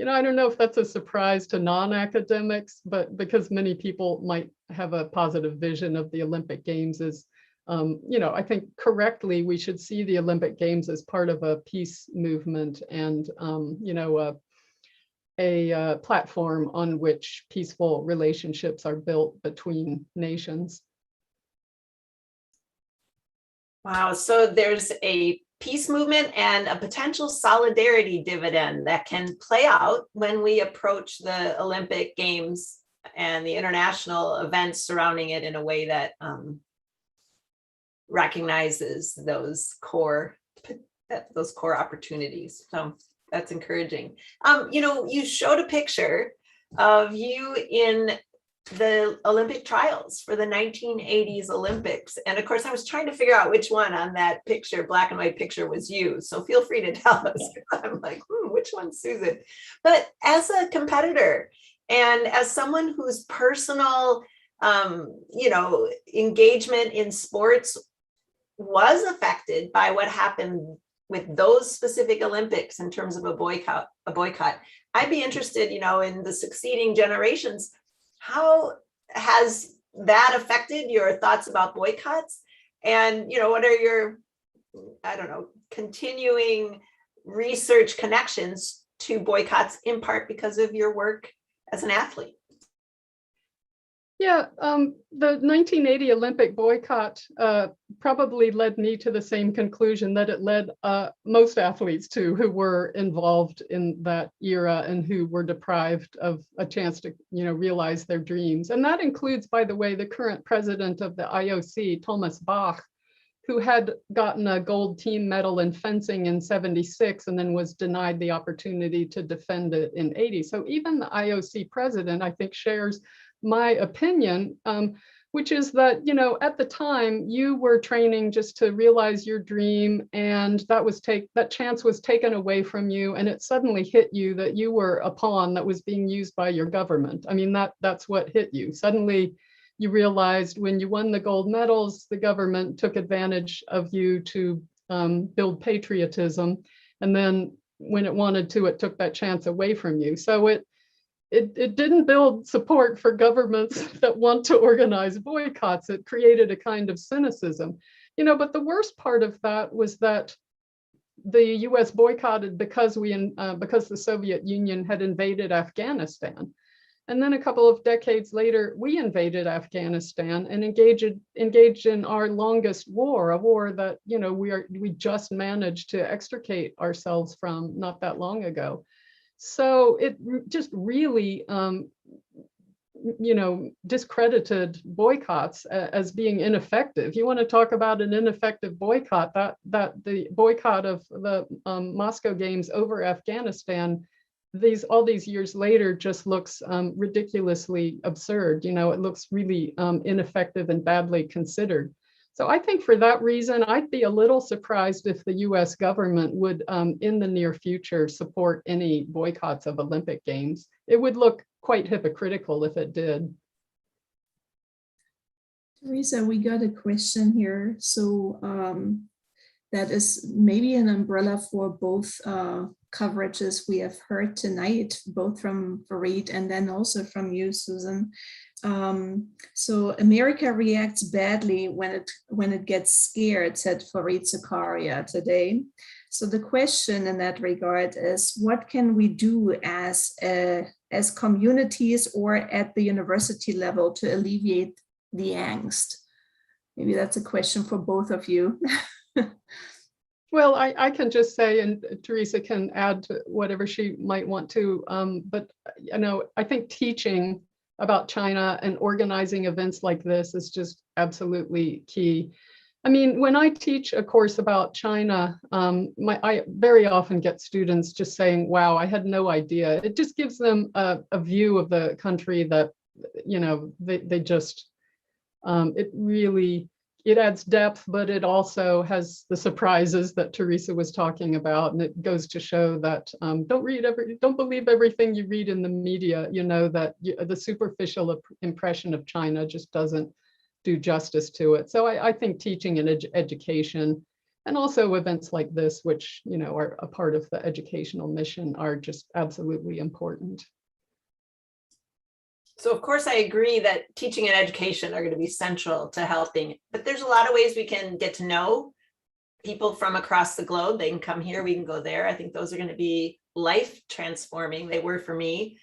[SPEAKER 10] I don't know if that's a surprise to non-academics, but because many people might have a positive vision of the Olympic Games as, I think correctly, we should see the Olympic Games as part of a peace movement and, a platform on which peaceful relationships are built between nations.
[SPEAKER 11] Wow, so there's a peace movement and a potential solidarity dividend that can play out when we approach the Olympic Games and the international events surrounding it in a way that recognizes those core opportunities. So that's encouraging. You showed a picture of you in the Olympic trials for the 1980s Olympics. And of course, I was trying to figure out which one on that picture, black and white picture, was you. So feel free to tell us. I'm like, which one's Susan? But as a competitor and as someone whose personal, engagement in sports was affected by what happened with those specific Olympics in terms of a boycott, I'd be interested, in the succeeding generations. How has that affected your thoughts about boycotts? And, what are your, continuing research connections to boycotts, in part because of your work as an athlete?
[SPEAKER 10] Yeah, the 1980 Olympic boycott probably led me to the same conclusion that it led most athletes to, who were involved in that era and who were deprived of a chance to, realize their dreams. And that includes, by the way, the current president of the IOC, Thomas Bach, who had gotten a gold team medal in fencing in '76 and then was denied the opportunity to defend it in '80. So even the IOC president, I think, shares my opinion, which is that, at the time you were training just to realize your dream, and that chance was taken away from you, and it suddenly hit you that you were a pawn that was being used by your government. I mean, that's what hit you. Suddenly you realized when you won the gold medals, the government took advantage of you to build patriotism. And then when it wanted to, it took that chance away from you. So it didn't build support for governments that want to organize boycotts. It created a kind of cynicism, but the worst part of that was that the US boycotted because the Soviet Union had invaded Afghanistan. And then a couple of decades later, we invaded Afghanistan and engaged in our longest war, a war that, we just managed to extricate ourselves from not that long ago. So it just really, discredited boycotts as being ineffective. You want to talk about an ineffective boycott, that the boycott of the Moscow Games over Afghanistan, all these years later, just looks ridiculously absurd. It looks really ineffective and badly considered. So I think for that reason, I'd be a little surprised if the US government would, in the near future, support any boycotts of Olympic Games. It would look quite hypocritical if it did.
[SPEAKER 9] Teresa, we got a question here. So that is maybe an umbrella for both coverages we have heard tonight, both from Fareed and then also from you, Susan. So America reacts badly when it gets scared, said Fareed Zakaria today. So the question in that regard is, what can we do as communities or at the university level to alleviate the angst? Maybe that's a question for both of you.
[SPEAKER 10] Well, I can just say, and Teresa can add to whatever she might want to, but I think teaching about China and organizing events like this is just absolutely key. I mean, when I teach a course about China, I very often get students just saying, wow, I had no idea. It just gives them a view of the country that, they just, it adds depth, but it also has the surprises that Teresa was talking about. And it goes to show that don't believe everything you read in the media, that the superficial impression of China just doesn't do justice to it. So I think teaching and education, and also events like this, which, are a part of the educational mission, are just absolutely important.
[SPEAKER 11] So of course, I agree that teaching and education are going to be central to helping, but there's a lot of ways we can get to know people from across the globe. They can come here, we can go there. I think those are going to be life transforming. They were for me.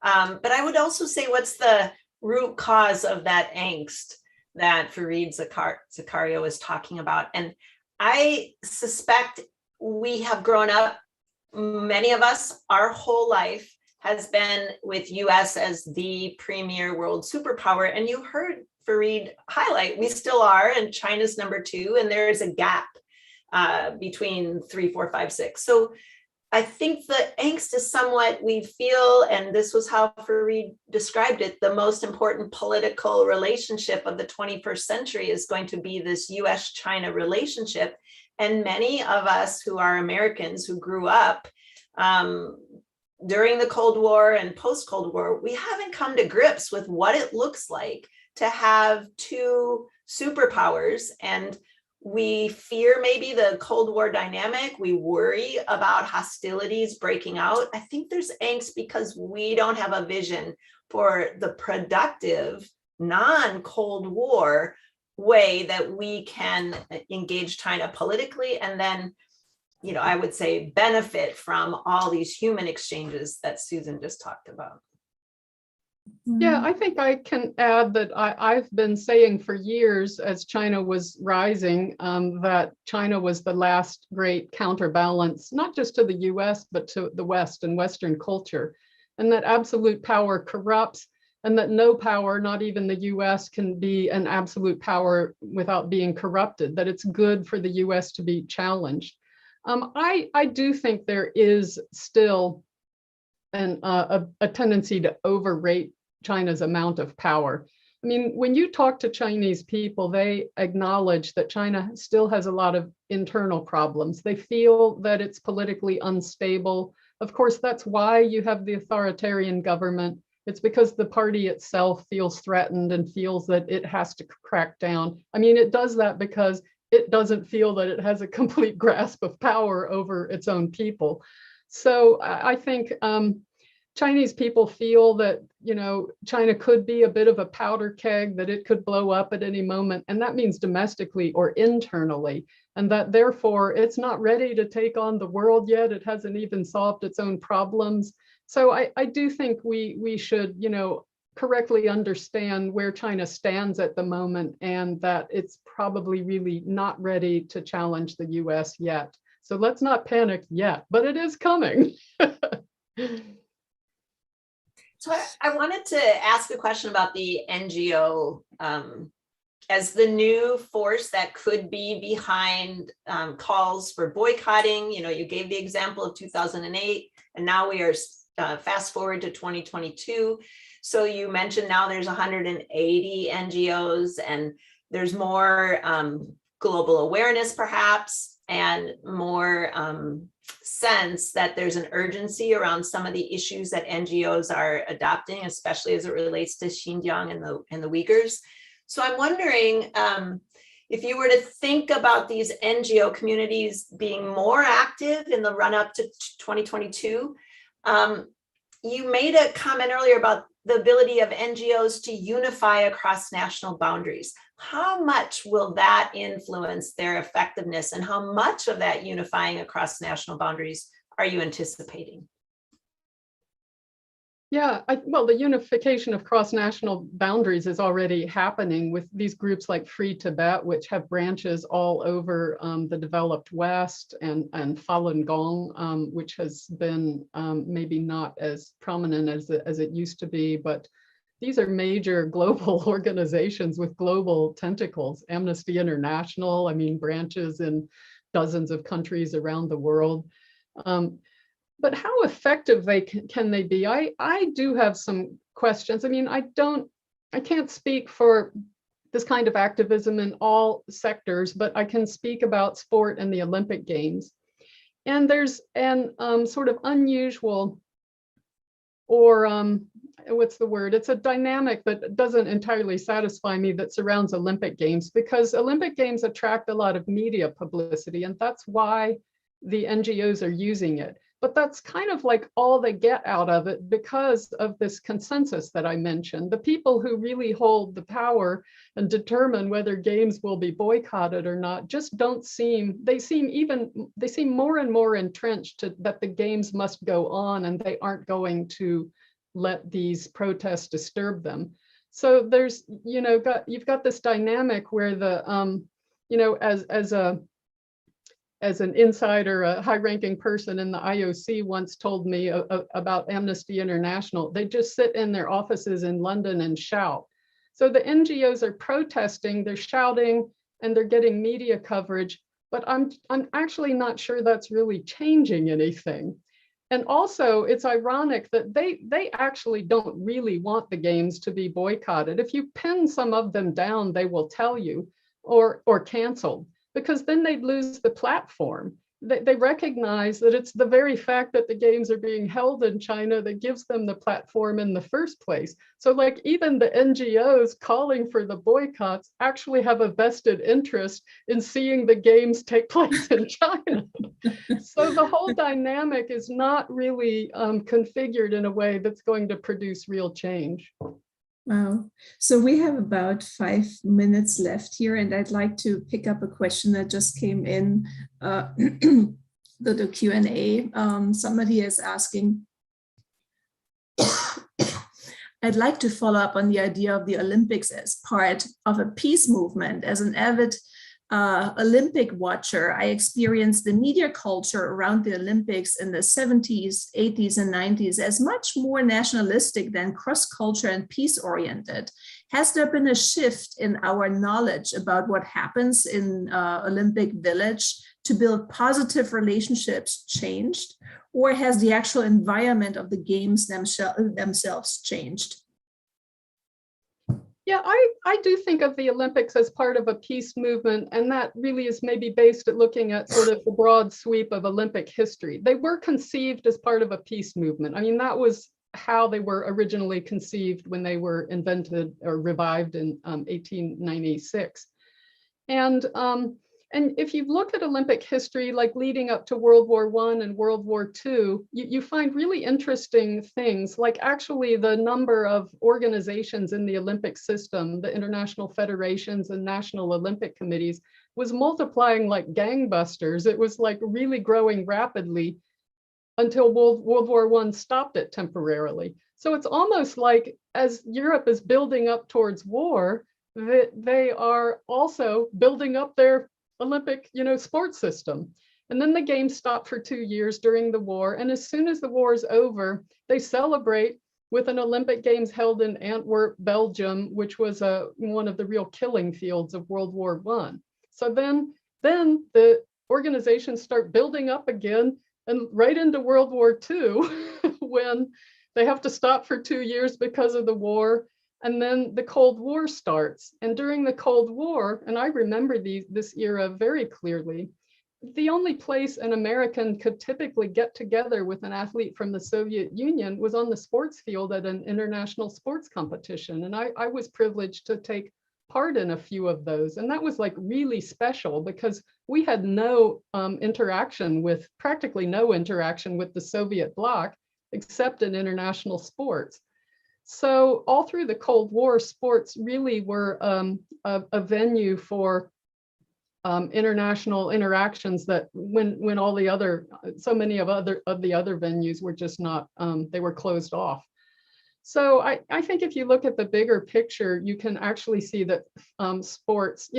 [SPEAKER 11] But I would also say, what's the root cause of that angst that Fareed Zakaria was talking about? And I suspect we have grown up, many of us, our whole life has been with US as the premier world superpower. And you heard Fareed highlight, we still are, and China's number 2, and there is a gap between 3, 4, 5, 6. So I think the angst is somewhat, we feel, and this was how Fareed described it, the most important political relationship of the 21st century is going to be this U.S. China relationship. And many of us who are Americans who grew up during the Cold War and post-Cold War, we haven't come to grips with what it looks like to have 2 superpowers. And we fear maybe the Cold War dynamic. We worry about hostilities breaking out. I think there's angst because we don't have a vision for the productive, non-Cold War way that we can engage China politically and then, you know, I would say benefit from all these human exchanges that Susan just talked about.
[SPEAKER 10] Yeah, I think I can add that I've been saying for years as China was rising that China was the last great counterbalance, not just to the US, but to the West and Western culture, and that absolute power corrupts, and that no power, not even the US, can be an absolute power without being corrupted, that it's good for the US to be challenged. I do think there is still a tendency to overrate China's amount of power. I mean, when you talk to Chinese people, they acknowledge that China still has a lot of internal problems. They feel that it's politically unstable. Of course, that's why you have the authoritarian government. It's because the party itself feels threatened and feels that it has to crack down. I mean, it does that because it doesn't feel that it has a complete grasp of power over its own people. So I think Chinese people feel that, you know, China could be a bit of a powder keg, that it could blow up at any moment. And that means domestically or internally. And that therefore it's not ready to take on the world yet. It hasn't even solved its own problems. So I do think we should, you know, correctly understand where China stands at the moment and that it's probably really not ready to challenge the US yet. So let's not panic yet, but it is coming.
[SPEAKER 11] So I wanted to ask a question about the NGO as the new force that could be behind calls for boycotting. You know, you gave the example of 2008, and now we are fast forward to 2022. So you mentioned now there's 180 NGOs and there's more global awareness perhaps, and more sense that there's an urgency around some of the issues that NGOs are adopting, especially as it relates to Xinjiang and the Uyghurs. So I'm wondering if you were to think about these NGO communities being more active in the run up to 2022, you made a comment earlier about the ability of NGOs to unify across national boundaries. How much will that influence their effectiveness, and how much of that unifying across national boundaries are you anticipating?
[SPEAKER 10] Yeah, well, the unification of cross-national boundaries is already happening with these groups like Free Tibet, which have branches all over the developed West, and Falun Gong, which has been maybe not as prominent as it used to be, but these are major global organizations with global tentacles. Amnesty International, I mean, branches in dozens of countries around the world. But how effective can they be? I do have some questions. I mean, I can't speak for this kind of activism in all sectors, but I can speak about sport and the Olympic Games. And there's an sort of unusual, or what's the word? It's a dynamic that doesn't entirely satisfy me that surrounds Olympic Games, because Olympic Games attract a lot of media publicity, and that's why the NGOs are using it. But that's kind of like all they get out of it because of this consensus that I mentioned. The people who really hold the power and determine whether games will be boycotted or not just don't seem, they seem more and more entrenched that the games must go on and they aren't going to let these protests disturb them. So there's, you know, you've got this dynamic where the, you know, as a as an insider, a high-ranking person in the IOC once told me about Amnesty International, they just sit in their offices in London and shout. So the NGOs are protesting, they're shouting, and they're getting media coverage, but I'm actually not sure that's really changing anything. And also, it's ironic that they actually don't really want the games to be boycotted. If you pin some of them down, they will tell you, or canceled, because then they'd lose the platform. They recognize that it's the very fact that the games are being held in China that gives them the platform in the first place. So like even the NGOs calling for the boycotts actually have a vested interest in seeing the games take place in China. So the whole dynamic is not really configured in a way that's going to produce real change.
[SPEAKER 9] Wow. So we have about 5 minutes left here, and I'd like to pick up a question that just came in the Q&A. Somebody is asking, I'd like to follow up on the idea of the Olympics as part of a peace movement. As an avid Olympic watcher, I experienced the media culture around the Olympics in the 70s, 80s, and 90s as much more nationalistic than cross-culture and peace-oriented. Has there been a shift in our knowledge about what happens in Olympic Village to build positive relationships changed? Or has the actual environment of the games themselves changed?
[SPEAKER 10] Yeah, I do think of the Olympics as part of a peace movement, and that really is maybe based at looking at sort of the broad sweep of Olympic history. They were conceived as part of a peace movement. I mean, that was how they were originally conceived when they were invented or revived in 1896. And if you look at Olympic history, like leading up to World War I and World War II, you find really interesting things, like actually the number of organizations in the Olympic system, the international federations and national Olympic committees, was multiplying like gangbusters. It was like really growing rapidly until World War I stopped it temporarily. So it's almost like as Europe is building up towards war, that they are also building up their Olympic, sports system. And then the games stopped for 2 years during the war. And as soon as the war is over, they celebrate with an Olympic Games held in Antwerp, Belgium, which was one of the real killing fields of World War I. So then the organizations start building up again, and right into World War II, when they have to stop for 2 years because of the war. And then the Cold War starts. And during the Cold War, and I remember this era very clearly, the only place an American could typically get together with an athlete from the Soviet Union was on the sports field at an international sports competition. And I was privileged to take part in a few of those. And that was like really special because we had practically no interaction with the Soviet bloc, except in international sports. So all through the Cold War, sports really were a venue for international interactions that when so many of the other venues were just not, they were closed off. So I think if you look at the bigger picture, you can actually see that sports,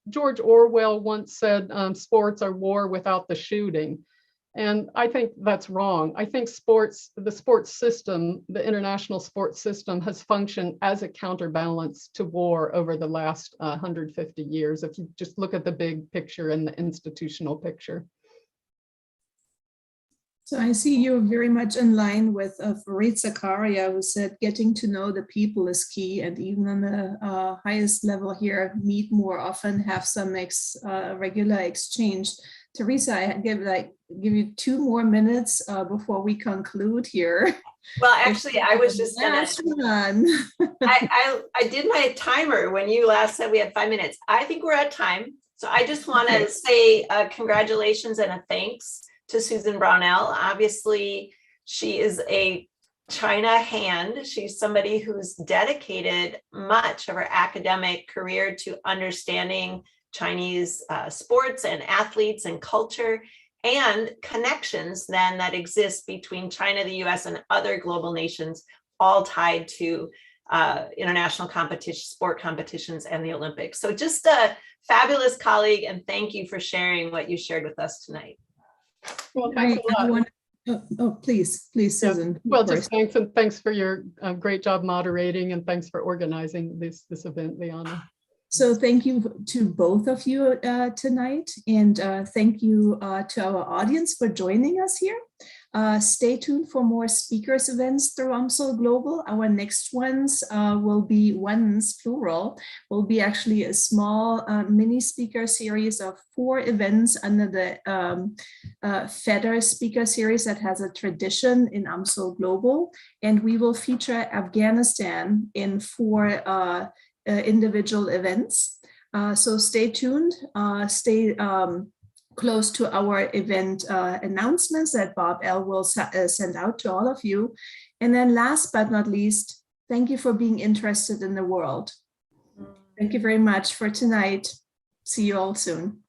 [SPEAKER 10] George Orwell once said sports are war without the shooting. And I think that's wrong. I think the sports system, the international sports system, has functioned as a counterbalance to war over the last 150 years, if you just look at the big picture and the institutional picture.
[SPEAKER 9] So I see you're very much in line with Fareed Zakaria, who said getting to know the people is key, and even on the highest level here, meet more often, have some regular exchange. Teresa, I give you 2 more minutes before we conclude here.
[SPEAKER 11] Well, actually, I was just gonna, I did my timer when you last said we had 5 minutes. I think we're at time. So I just want to say congratulations and a thanks to Susan Brownell. Obviously, she is a China hand. She's somebody who's dedicated much of her academic career to understanding Chinese sports and athletes and culture and connections then that exist between China, the US, and other global nations, all tied to international competition, sport competitions, and the Olympics. So just fabulous colleague, and thank you for sharing what you shared with us tonight.
[SPEAKER 10] Well, thanks a lot.
[SPEAKER 9] Please, Susan.
[SPEAKER 10] Well, just thanks, and thanks for your great job moderating, and thanks for organizing this event, Liana.
[SPEAKER 9] So thank you to both of you tonight, and thank you to our audience for joining us here. Stay tuned for more speakers events through UMSL Global. Our next ones will be plural, will be actually a small mini speaker series of 4 events under the FEDER speaker series that has a tradition in UMSL Global. And we will feature Afghanistan in 4 individual events. So stay tuned, stay close to our event announcements that Bob L. will send out to all of you. And then last but not least, thank you for being interested in the world. Thank you very much for tonight. See you all soon.